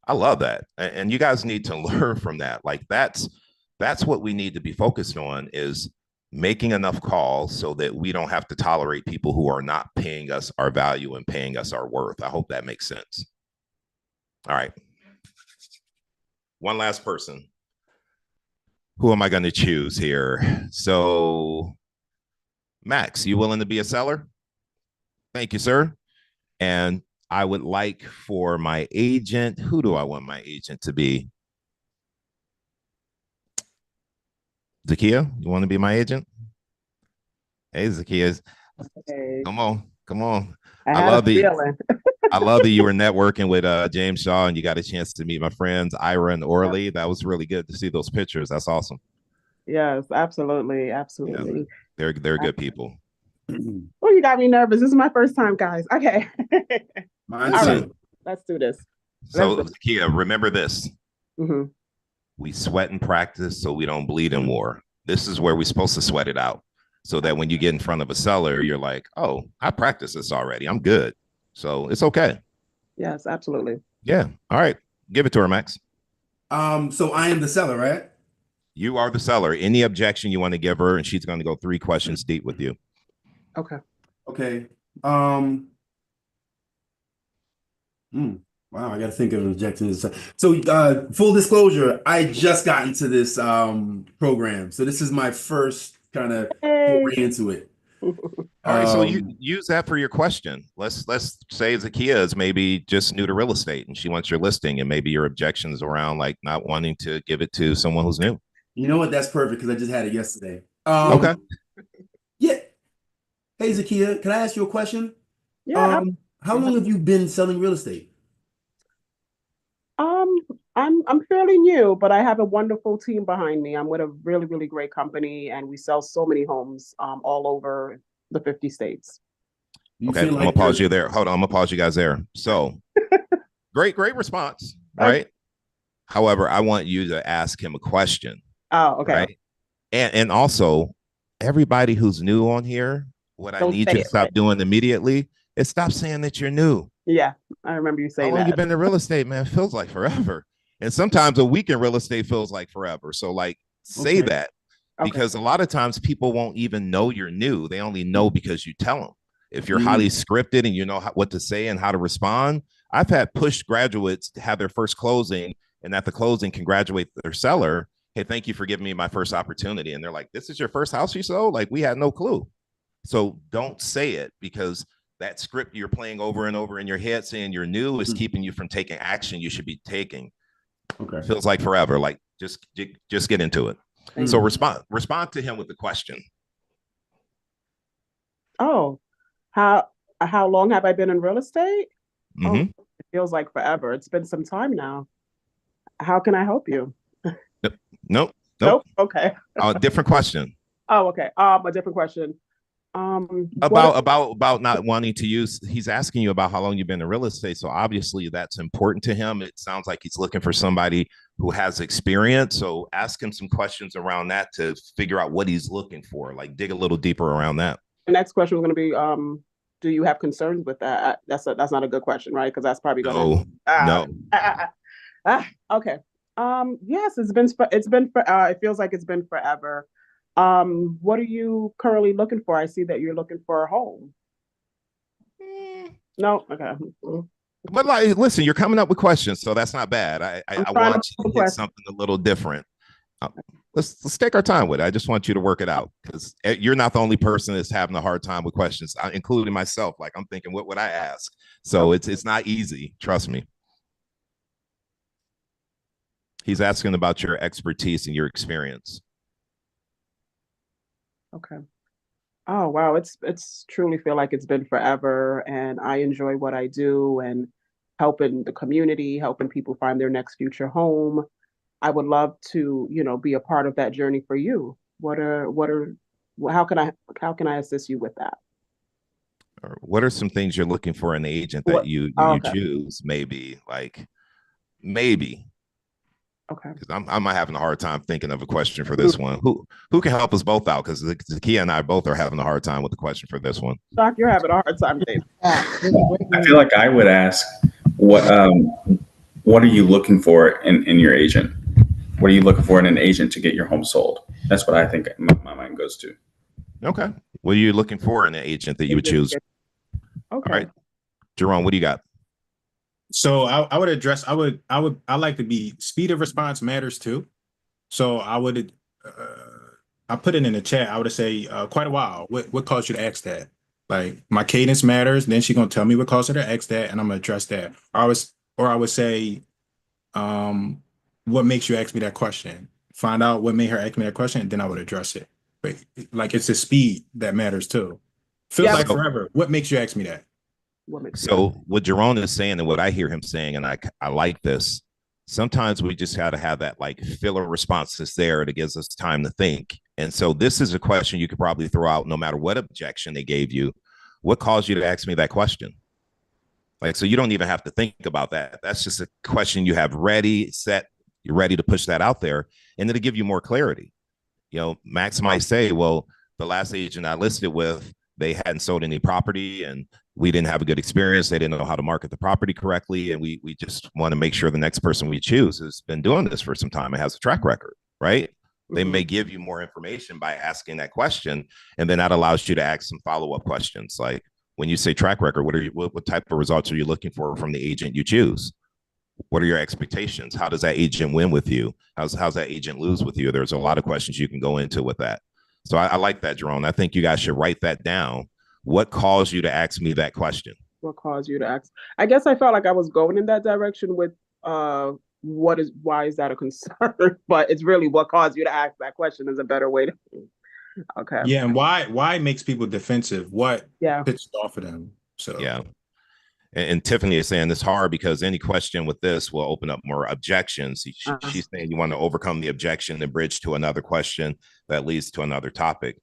I love that. And you guys need to learn from that. Like that's what we need to be focused on, is making enough calls so that we don't have to tolerate people who are not paying us our value and paying us our worth. I hope that makes sense. All right. One last person. Who am I going to choose here? So, Max, you willing to be a seller? Thank you, sir. And I would like for my agent, who do I want my agent to be? Zakia, you want to be my agent? Hey, Zakia. Hey. Come on. I love the feeling. I love that you were networking with James Shaw and you got a chance to meet my friends Ira and Orly. That was really good to see those pictures. That's awesome. Yes, absolutely. Yeah, they're good people. Oh, you got me nervous. This is my first time, guys. Okay. Mine All too. right, let's do this. So, Zakia, remember this. Mm-hmm. We sweat in practice so we don't bleed in war. This is where we're supposed to sweat it out, so that when you get in front of a seller, you're like, oh, I practiced this already. I'm good. So it's okay. Yes, absolutely. Yeah. All right. Give it to her, Max. So I am the seller, right? You are the seller. Any objection you want to give her, and she's going to go 3 questions deep with you. Okay. Okay. Wow, I got to think of objections. So, full disclosure, I just got into this program, so this is my first kind of foray into it. All right, so you use that for your question. Let's say Zakia is maybe just new to real estate and she wants your listing, and maybe your objections around like not wanting to give it to someone who's new. You know what? That's perfect because I just had it yesterday. Okay. Yeah. Hey, Zakia, can I ask you a question? Yeah. How long have you been selling real estate? I'm fairly new, but I have a wonderful team behind me. I'm with a really, really great company, and we sell so many homes all over the 50 states. Okay, I'm gonna pause you there. Hold on, I'm gonna pause you guys there. So, great response, right? However, I want you to ask him a question. Oh, okay. Right? And also, everybody who's new on here, what I need you to stop doing immediately is stop saying that you're new. Yeah, I remember you saying How long that. you been in real estate, man? It feels like forever. And sometimes a week in real estate feels like forever. So like say that, because a lot of times people won't even know you're new. They only know because you tell them. If you're highly scripted and you know what to say and how to respond. I've had push graduates to have their first congratulate and at the closing congratulate their seller. Hey, thank you for giving me my first opportunity. And they're like, this is your first house you sold? Like, we had no clue. So don't say it, because that script you're playing over and over in your head saying you're new is keeping you from taking action you should be taking. Okay. Feels like forever. Like just get into it. So respond to him with the question. Oh, how long have I been in real estate? Oh, Mhm. it feels like forever. It's been some time now. How can I help you? Nope. Okay. Different question. Oh, okay. A different question. About not wanting to use. He's asking you about how long you've been in real estate. So obviously that's important to him. It sounds like he's looking for somebody who has experience. So ask him some questions around that to figure out what he's looking for. Like dig a little deeper around that. The next question was going to be, do you have concerns with that? That's not a good question, right? Because that's probably going to. No. Okay. Yes, it feels like it's been forever. What are you currently looking for? I see that you're looking for a home. No, okay. But like, listen, you're coming up with questions, so that's not bad. I want you to hit something a little different. Let's take our time with it. I just want you to work it out, because you're not the only person that's having a hard time with questions, including myself. Like I'm thinking, what would I ask? So it's not easy. Trust me. He's asking about your expertise and your experience. Okay. Oh, wow. It's truly feel like it's been forever, and I enjoy what I do and helping the community, helping people find their next future home. I would love to, be a part of that journey for you. How can I assist you with that? Or what are some things you're looking for in the agent that you choose? Maybe. Okay. Because I'm having a hard time thinking of a question for this one. Who can help us both out? Because Zakia and I both are having a hard time with the question for this one. Doc, you're having a hard time, Dave. I feel like I would ask, what are you looking for in your agent? What are you looking for in an agent to get your home sold? That's what I think my mind goes to. Okay. What are you looking for in an agent that you would choose? Okay. All right. Jerome, what do you got? So I would address, I like to be, speed of response matters too. So I would, I put it in the chat. I would say quite a while. What caused you to ask that? Like my cadence matters. Then she's going to tell me what caused her to ask that, and I'm going to address that. Or I would say, what makes you ask me that question? Find out what made her ask me that question, and then I would address it. But like it's the speed that matters too. Feels like forever. What makes you ask me that? So what Jerome is saying and what I hear him saying, and I like this, sometimes we just got to have that like filler response that's there that gives us time to think. And so this is a question you could probably throw out no matter what objection they gave you. What caused you to ask me that question? Like, so you don't even have to think about that. That's just a question you have ready, set, you're ready to push that out there, and it'll give you more clarity. Max might say, well, the last agent I listed with, they hadn't sold any property and we didn't have a good experience. They didn't know how to market the property correctly. And we just want to make sure the next person we choose has been doing this for some time and has a track record, right? Mm-hmm. They may give you more information by asking that question. And then that allows you to ask some follow-up questions. Like when you say track record, what type of results are you looking for from the agent you choose? What are your expectations? How does that agent win with you? How's that agent lose with you? There's a lot of questions you can go into with that. So I like that, Jerome. I think you guys should write that down. What caused you to ask me that question? What caused you to ask? I guess I felt like I was going in that direction with why is that a concern? But it's really what caused you to ask that question is a better way to. Okay. Yeah, and why makes people defensive? What pitched off of them? So yeah. And Tiffany is saying it's hard because any question with this will open up more objections. She's saying you want to overcome the objection and bridge to another question that leads to another topic.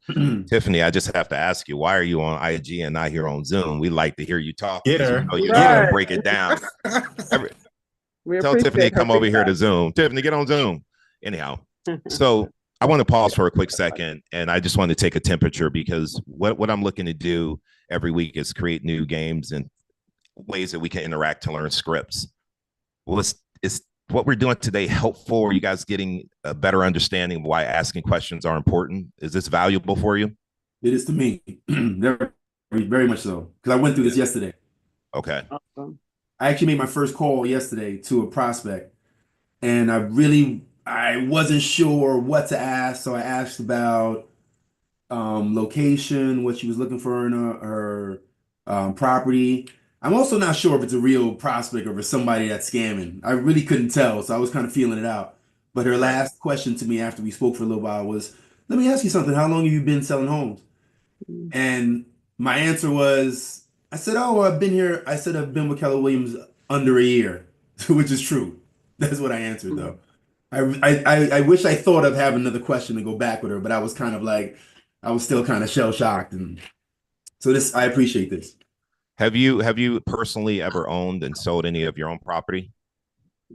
Tiffany, I just have to ask you, why are you on IG and not here on Zoom? We like to hear you talk. Get her. You know, break it down. Tell Tiffany to come over here to Zoom. Tiffany, get on Zoom. Anyhow, so I want to pause for a quick second, and I just want to take a temperature because what I'm looking to do every week is create new games and ways that we can interact to learn scripts. Well, is what we're doing today helpful? Are you guys getting a better understanding of why asking questions are important? Is this valuable for you? It is to me. Very, very much so. Because I went through this yesterday. Okay. I actually made my first call yesterday to a prospect, and I wasn't sure what to ask. So I asked about location, what she was looking for in her property. I'm also not sure if it's a real prospect or if it's somebody that's scamming. I really couldn't tell, so I was kind of feeling it out. But her last question to me after we spoke for a little while was, let me ask you something. How long have you been selling homes? And my answer was, I said, oh, I've been here. I said, I've been with Keller Williams under a year, which is true. That's what I answered, though. I wish I thought of having another question to go back with her, but I was kind of like, I was still kind of shell shocked. And so I appreciate this. Have you personally ever owned and sold any of your own property?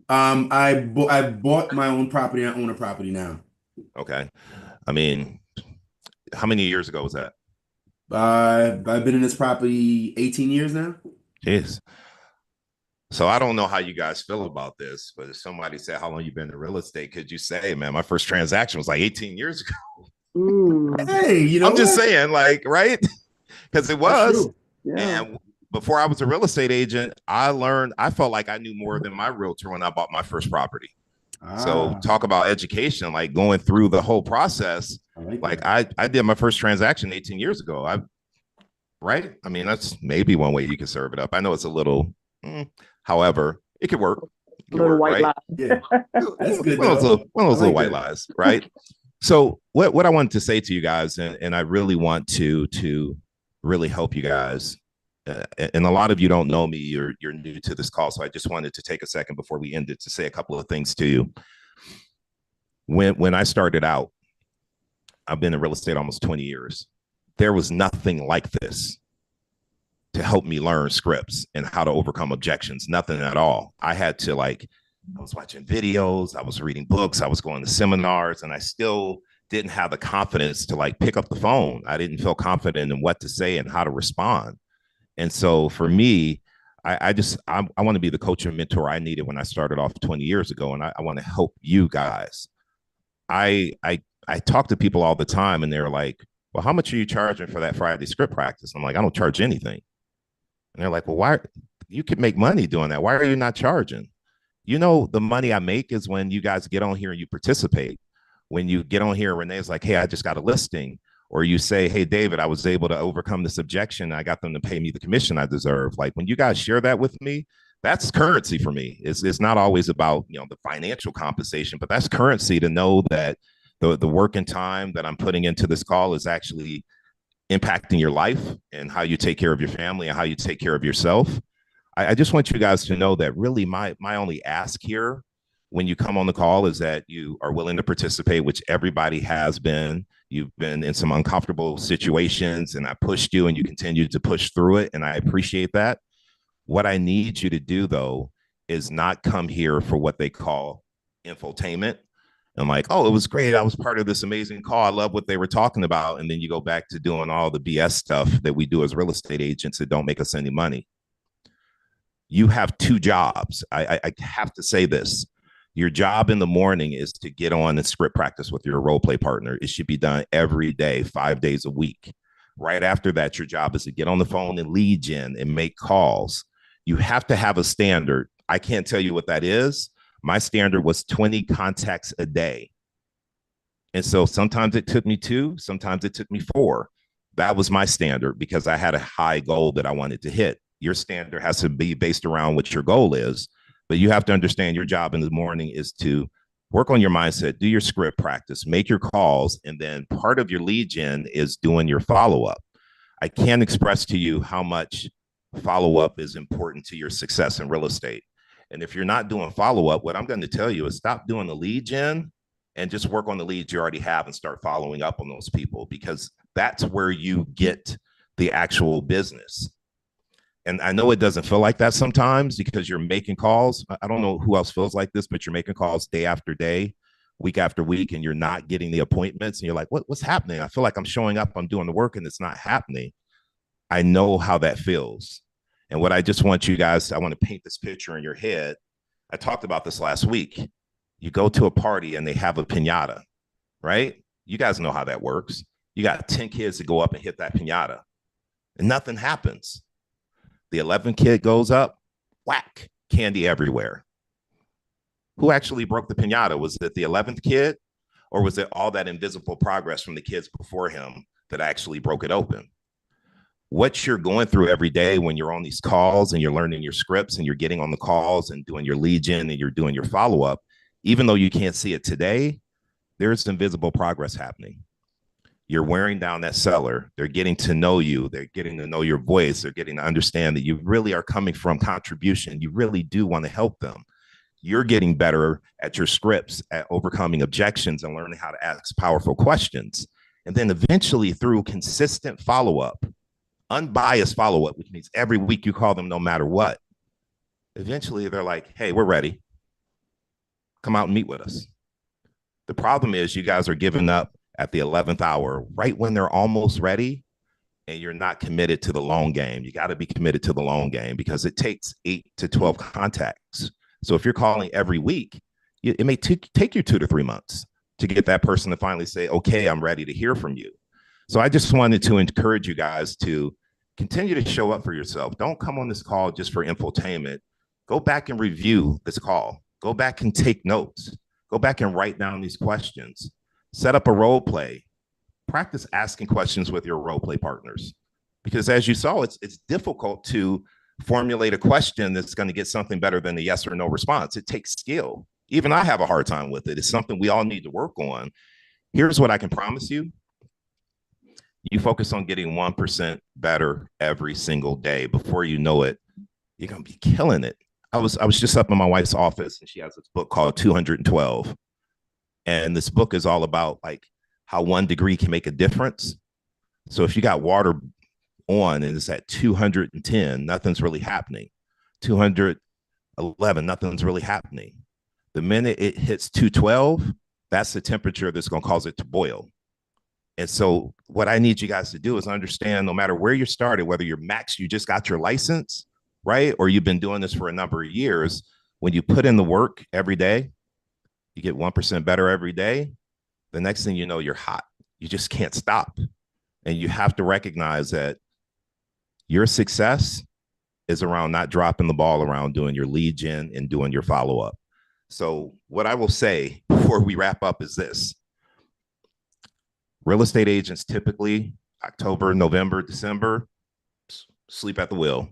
I bought my own property. I own a property now. Okay. I mean, how many years ago was that? I've been in this property 18 years now. Jeez. So I don't know how you guys feel about this, but if somebody said, how long you been in real estate, could you say, man, my first transaction was like 18 years ago? Hey, you know, I'm just saying, like, right? Because it was. Yeah. And before I was a real estate agent, I felt like I knew more than my realtor when I bought my first property. So talk about education, like going through the whole process. I did my first transaction 18 years ago. Right? I mean, that's maybe one way you can serve it up. I know it's a little, however, it could work. Little white lie. Yeah, that's good. One of those little white lies, right? So what I wanted to say to you guys, and I really want to really help you guys. And a lot of you don't know me, you're new to this call. So I just wanted to take a second before we end it to say a couple of things to you. When I started out, I've been in real estate almost 20 years. There was nothing like this to help me learn scripts and how to overcome objections. Nothing at all. I had to I was watching videos, I was reading books, I was going to seminars, and I still didn't have the confidence to pick up the phone. I didn't feel confident in what to say and how to respond. And so for me, I want to be the coach and mentor I needed when I started off 20 years ago. And I want to help you guys. I talk to people all the time and they're like, well, how much are you charging for that Friday script practice? I'm like, I don't charge anything. And they're like, well, why? You could make money doing that. Why are you not charging? You know, the money I make is when you guys get on here and you participate. When you get on here, Renee's like, hey, I just got a listing. Or you say, hey, David, I was able to overcome this objection. I got them to pay me the commission I deserve. Like when you guys share that with me, that's currency for me. It's not always about, the financial compensation, but that's currency to know that the work and time that I'm putting into this call is actually impacting your life and how you take care of your family and how you take care of yourself. I just want you guys to know that really my only ask here when you come on the call is that you are willing to participate, which everybody has been. You've been in some uncomfortable situations and I pushed you and you continue to push through it. And I appreciate that. What I need you to do, though, is not come here for what they call infotainment. And like, oh, it was great. I was part of this amazing call. I love what they were talking about. And then you go back to doing all the BS stuff that we do as real estate agents that don't make us any money. You have two jobs. I have to say this. Your job in the morning is to get on and script practice with your role play partner. It should be done every day, 5 days a week. Right after that, your job is to get on the phone and lead gen and make calls. You have to have a standard. I can't tell you what that is. My standard was 20 contacts a day. And so sometimes it took me 2, sometimes it took me 4. That was my standard because I had a high goal that I wanted to hit. Your standard has to be based around what your goal is. But you have to understand your job in the morning is to work on your mindset, do your script practice, make your calls, and then part of your lead gen is doing your follow-up. I can't express to you how much follow-up is important to your success in real estate. And if you're not doing follow-up, what I'm going to tell you is stop doing the lead gen and just work on the leads you already have and start following up on those people because that's where you get the actual business. And I know it doesn't feel like that sometimes because you're making calls. I don't know who else feels like this, but you're making calls day after day, week after week, and you're not getting the appointments. And you're like, what's happening? I feel like I'm showing up, I'm doing the work, and it's not happening. I know how that feels. And what I just want you guys, I want to paint this picture in your head. I talked about this last week. You go to a party and they have a piñata, right? You guys know how that works. You got 10 kids to go up and hit that piñata, and nothing happens. The 11th kid goes up, whack, candy everywhere. Who actually broke the piñata? Was it the 11th kid or was it all that invisible progress from the kids before him that actually broke it open. What you're going through every day when you're on these calls and you're learning your scripts and you're getting on the calls and doing your lead gen and you're doing your follow-up, even though you can't see it today, there's invisible progress happening. You're wearing down that seller. They're getting to know you. They're getting to know your voice. They're getting to understand that you really are coming from contribution. You really do want to help them. You're getting better at your scripts, at overcoming objections and learning how to ask powerful questions. And then eventually through consistent follow-up, unbiased follow-up, which means every week you call them no matter what, eventually they're like, hey, we're ready. Come out and meet with us. The problem is you guys are giving up at the 11th hour, right when they're almost ready, and you're not committed to the long game. You got to be committed to the long game because it takes 8 to 12 contacts. So if you're calling every week, it may take you 2 to 3 months to get that person to finally say, okay, I'm ready to hear from you. So I just wanted to encourage you guys to continue to show up for yourself. Don't come on this call just for infotainment. Go back and review this call. Go back and take notes. Go back and write down these questions. Set up a role play. Practice asking questions with your role play partners. Because as you saw, it's difficult to formulate a question that's going to get something better than a yes or no response. It takes skill. Even I have a hard time with it. It's something we all need to work on. Here's what I can promise you. You focus on getting 1% better every single day. Before you know it, you're going to be killing it. I was just up in my wife's office and she has this book called 212. And this book is all about like how 1 degree can make a difference. So if you got water on and it's at 210, nothing's really happening. 211, nothing's really happening. The minute it hits 212, that's the temperature that's going to cause it to boil. And so what I need you guys to do is understand no matter where you started, whether you're max, you just got your license, right? Or you've been doing this for a number of years, when you put in the work every day, you get 1% better every day. The next thing you know, you're hot. You just can't stop. And you have to recognize that your success is around not dropping the ball around doing your lead gen and doing your follow-up. So what I will say before we wrap up is this. Real estate agents typically October, November, December, sleep at the wheel.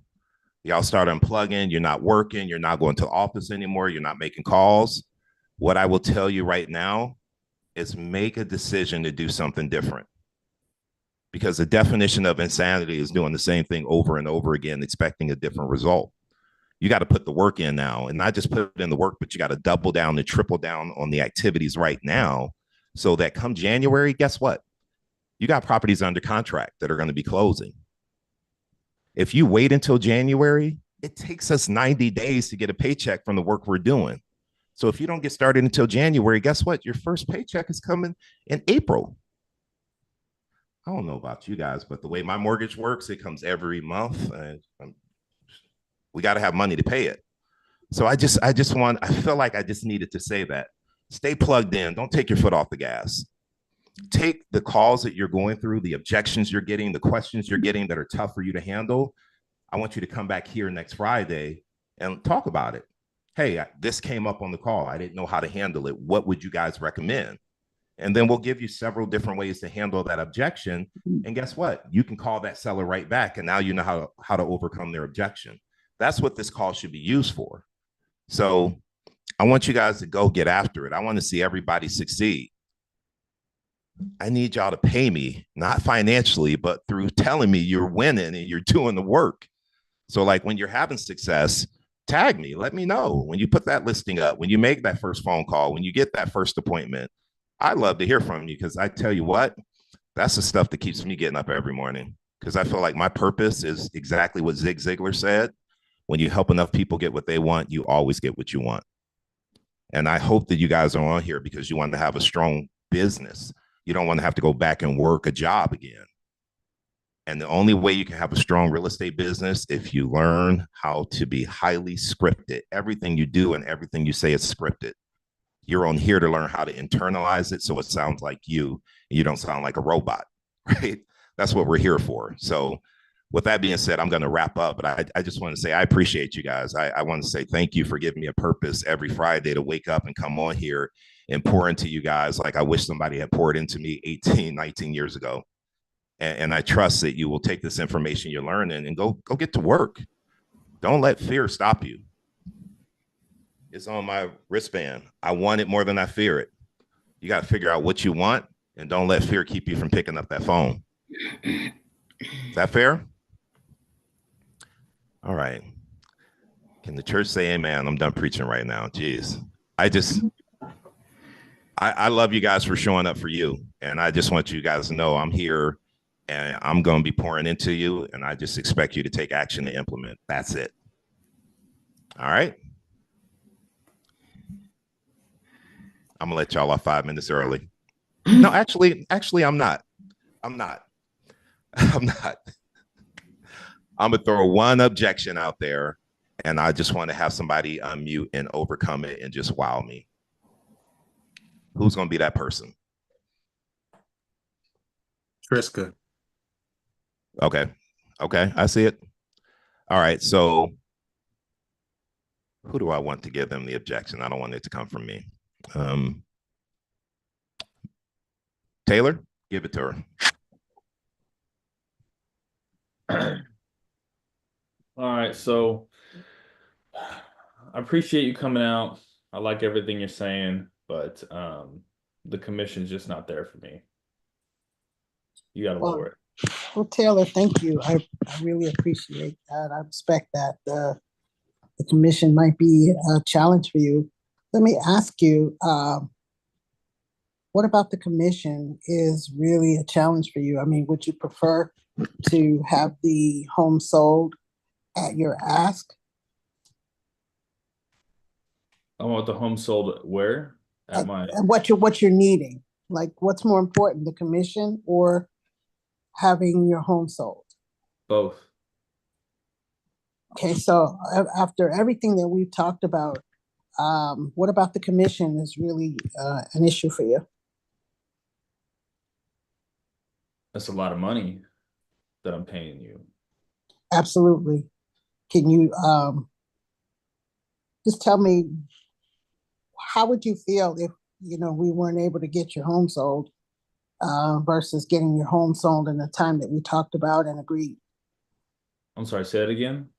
Y'all start unplugging. You're not working. You're not going to the office anymore. You're not making calls. What I will tell you right now is make a decision to do something different. Because the definition of insanity is doing the same thing over and over again, expecting a different result. You got to put the work in now, and not just put in the work, but you got to double down and triple down on the activities right now so that come January, guess what? You got properties under contract that are going to be closing. If you wait until January, it takes us 90 days to get a paycheck from the work we're doing. So if you don't get started until January, guess what? Your first paycheck is coming in April. I don't know about you guys, but the way my mortgage works, it comes every month. And we got to have money to pay it. So I feel like I just needed to say that. Stay plugged in. Don't take your foot off the gas. Take the calls that you're going through, the objections you're getting, the questions you're getting that are tough for you to handle. I want you to come back here next Friday and talk about it. Hey, this came up on the call. I didn't know how to handle it. What would you guys recommend? And then we'll give you several different ways to handle that objection. And guess what? You can call that seller right back. And now you know how to overcome their objection. That's what this call should be used for. So I want you guys to go get after it. I want to see everybody succeed. I need y'all to pay me, not financially, but through telling me you're winning and you're doing the work. So like when you're having success, tag me, let me know. When you put that listing up, when you make that first phone call, when you get that first appointment, I'd love to hear from you because I tell you what, that's the stuff that keeps me getting up every morning because I feel like my purpose is exactly what Zig Ziglar said. When you help enough people get what they want, you always get what you want. And I hope that you guys are on here because you want to have a strong business. You don't want to have to go back and work a job again. And the only way you can have a strong real estate business if you learn how to be highly scripted. Everything you do and everything you say is scripted. You're on here to learn how to internalize it so it sounds like you and you don't sound like a robot, right? That's what we're here for. So with that being said, I'm going to wrap up, but I just want to say I appreciate you guys. I want to say thank you for giving me a purpose every Friday to wake up and come on here and pour into you guys like I wish somebody had poured into me 18, 19 years ago. And I trust that you will take this information you're learning and go get to work. Don't let fear stop you. It's on my wristband. I want it more than I fear it. You got to figure out what you want, and don't let fear keep you from picking up that phone. Is that fair? All right. Can the church say amen? I'm done preaching right now. Jeez. I love you guys for showing up for you. And I just want you guys to know I'm here and I'm going to be pouring into you. And I just expect you to take action to implement. That's it. All right. I'm gonna let y'all off 5 minutes early. No, actually, I'm not. I'm gonna throw one objection out there, and I just want to have somebody unmute and overcome it and just wow me. Who's gonna be that person? Triska. Okay, I see it. All right, so who do I want to give them the objection? I don't want it to come from me. Taylor, give it to her. All right, so I appreciate you coming out. I like everything you're saying, but the commission's just not there for me. You got to lower it. Well, Taylor, thank you. I really appreciate that. I respect that. The commission might be a challenge for you. Let me ask you, what about the commission is really a challenge for you? I mean, would you prefer to have the home sold at your ask? I want the home sold where? At my... And what you're needing. Like, what's more important, the commission or having your home sold? Both. Okay, so after everything that we've talked about, what about the commission is really an issue for you? That's a lot of money that I'm paying you. Absolutely. Can you just tell me, how would you feel if, we weren't able to get your home sold versus getting your home sold in the time that we talked about and agreed? I'm sorry, say it again.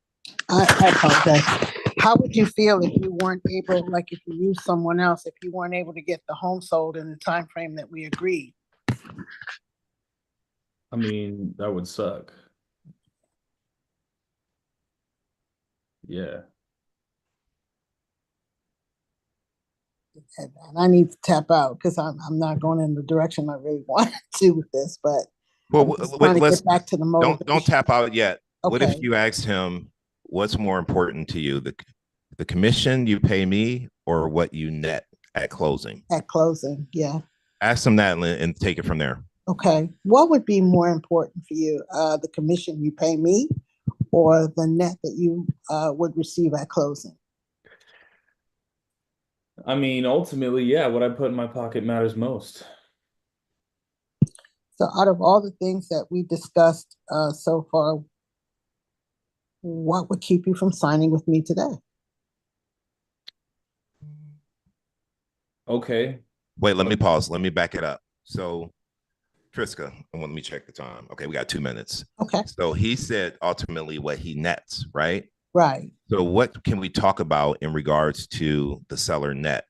I apologize. How would you feel if you weren't able, like if you used someone else, if you weren't able to get the home sold in the time frame that we agreed? I mean, that would suck. Yeah. And I need to tap out because I'm not going in the direction I really want to with this, but let's get back to the motivation. Don't tap out yet. Okay. What if you asked him, what's more important to you, the commission you pay me or what you net at closing? At closing, yeah. Ask him that and take it from there. Okay. What would be more important for you, the commission you pay me or the net that you would receive at closing? I mean, ultimately, yeah, what I put in my pocket matters most. So out of all the things that we discussed so far, what would keep you from signing with me today? Okay. Wait, let me pause. Let me back it up. So, Triska, let me check the time. Okay, we got 2 minutes. Okay. So he said ultimately what he nets, right? Right. So what can we talk about in regards to the seller net?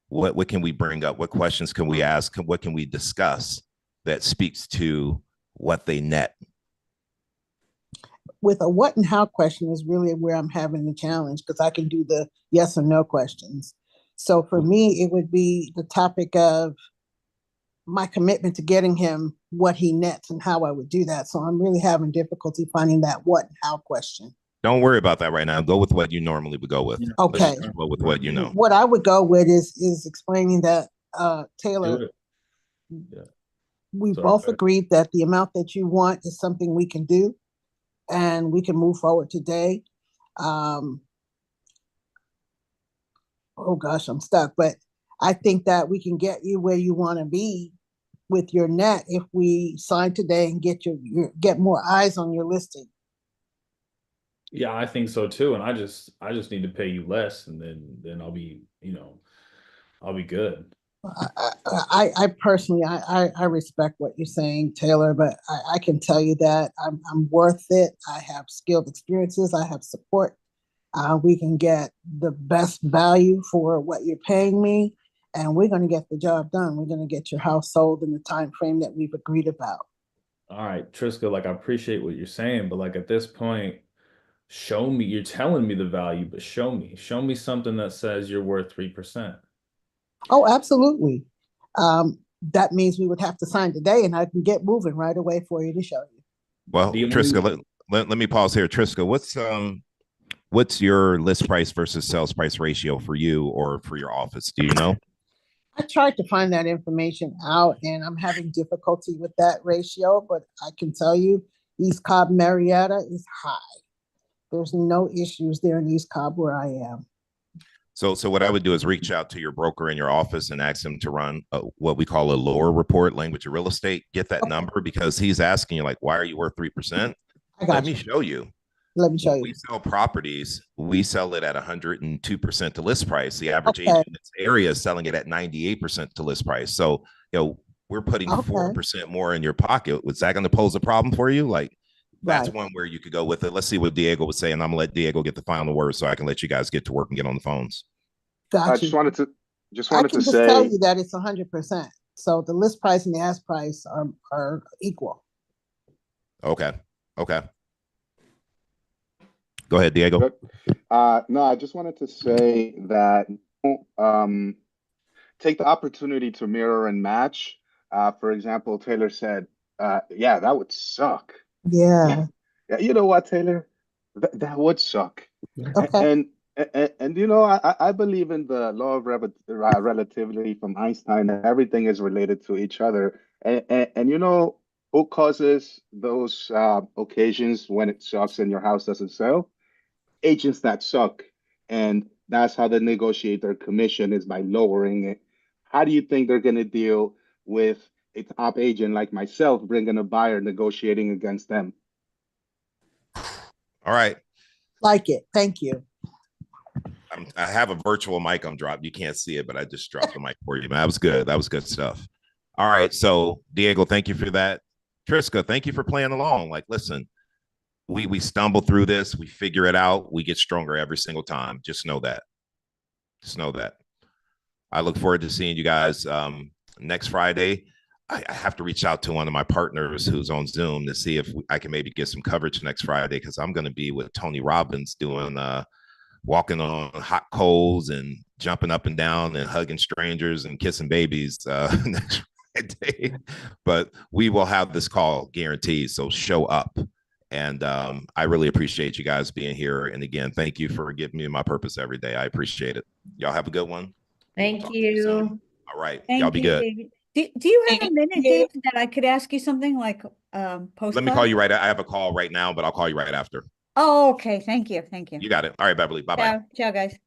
What can we bring up? What questions can we ask? What can we discuss that speaks to what they net? With a what and how question is really where I'm having the challenge because I can do the yes or no questions. So for me, it would be the topic of my commitment to getting him what he nets and how I would do that. So I'm really having difficulty finding that what and how question. Don't worry about that right now. Go with what you normally would go with. Okay. Go with what you know. What I would go with is explaining that, Taylor, we both agreed that the amount that you want is something we can do and we can move forward today. Oh gosh, I'm stuck, but I think that we can get you where you want to be with your net if we sign today and get more eyes on your listing. Yeah, I think so too. And I just need to pay you less and then I'll be, I'll be good. I personally, I respect what you're saying, Taylor, but I can tell you that I'm worth it. I have skilled experiences. I have support. We can get the best value for what you're paying me, and we're going to get the job done. We're going to get your house sold in the time frame that we've agreed about. All right, Triska, like I appreciate what you're saying, but like at this point, show me, you're telling me the value, but show me something that says you're worth 3%. Oh, absolutely. That means we would have to sign today, and I can get moving right away for you to show you. Well, Triska, let me pause here. Triska, what's your list price versus sales price ratio for you or for your office? Do you know? I tried to find that information out, and I'm having difficulty with that ratio, but I can tell you East Cobb Marietta is high. There's no issues there in East Cobb where I am. So what I would do is reach out to your broker in your office and ask him to run what we call a lore report, language of real estate. Get that number, because he's asking you, like, why are you worth 3%? Let me show you. Let me show you. We sell properties. We sell it at 102% to list price. The average agent in this area is selling it at 98% to list price. So, we're putting 4% more in your pocket. Was that going to pose a problem for you? Like, that's one where you could go with it. Let's see what Diego would say, and I'm gonna let Diego get the final word so I can let you guys get to work and get on the phones. Gotcha. I just wanted to I can say, tell you that it's 100%. So the list price and the ask price are equal. Okay. Go ahead, Diego. No, I just wanted to say that take the opportunity to mirror and match. For example, Taylor said, yeah, that would suck. Yeah. You know what, Taylor? That would suck. Okay. And I believe in the law of relativity from Einstein, and everything is related to each other. And you know who causes those occasions when it sucks and your house doesn't sell? Agents that suck. And that's how they negotiate their commission, is by lowering it. How do you think they're going to deal with a top agent like myself bringing a buyer, negotiating against them? All right. Like it. Thank you. I have a virtual mic I'm dropped. You can't see it, but I just dropped the mic for you. Man, that was good. That was good stuff. All right. So, Diego, thank you for that. Triska, thank you for playing along. Like, listen, we stumble through this. We figure it out. We get stronger every single time. Just know that. I look forward to seeing you guys next Friday. I have to reach out to one of my partners who's on Zoom to see if I can maybe get some coverage next Friday, because I'm going to be with Tony Robbins doing walking on hot coals and jumping up and down and hugging strangers and kissing babies next Friday. But we will have this call guaranteed, so show up. And I really appreciate you guys being here. And again, thank you for giving me my purpose every day. I appreciate it. Y'all have a good one. Thank you. All right. Thank Y'all be you, good. David. Do you have a minute, David, that I could ask you something like post? Let me call you right. I have a call right now, but I'll call you right after. Oh, okay. Thank you. You got it. All right, Beverly. Bye-bye. Ciao, guys.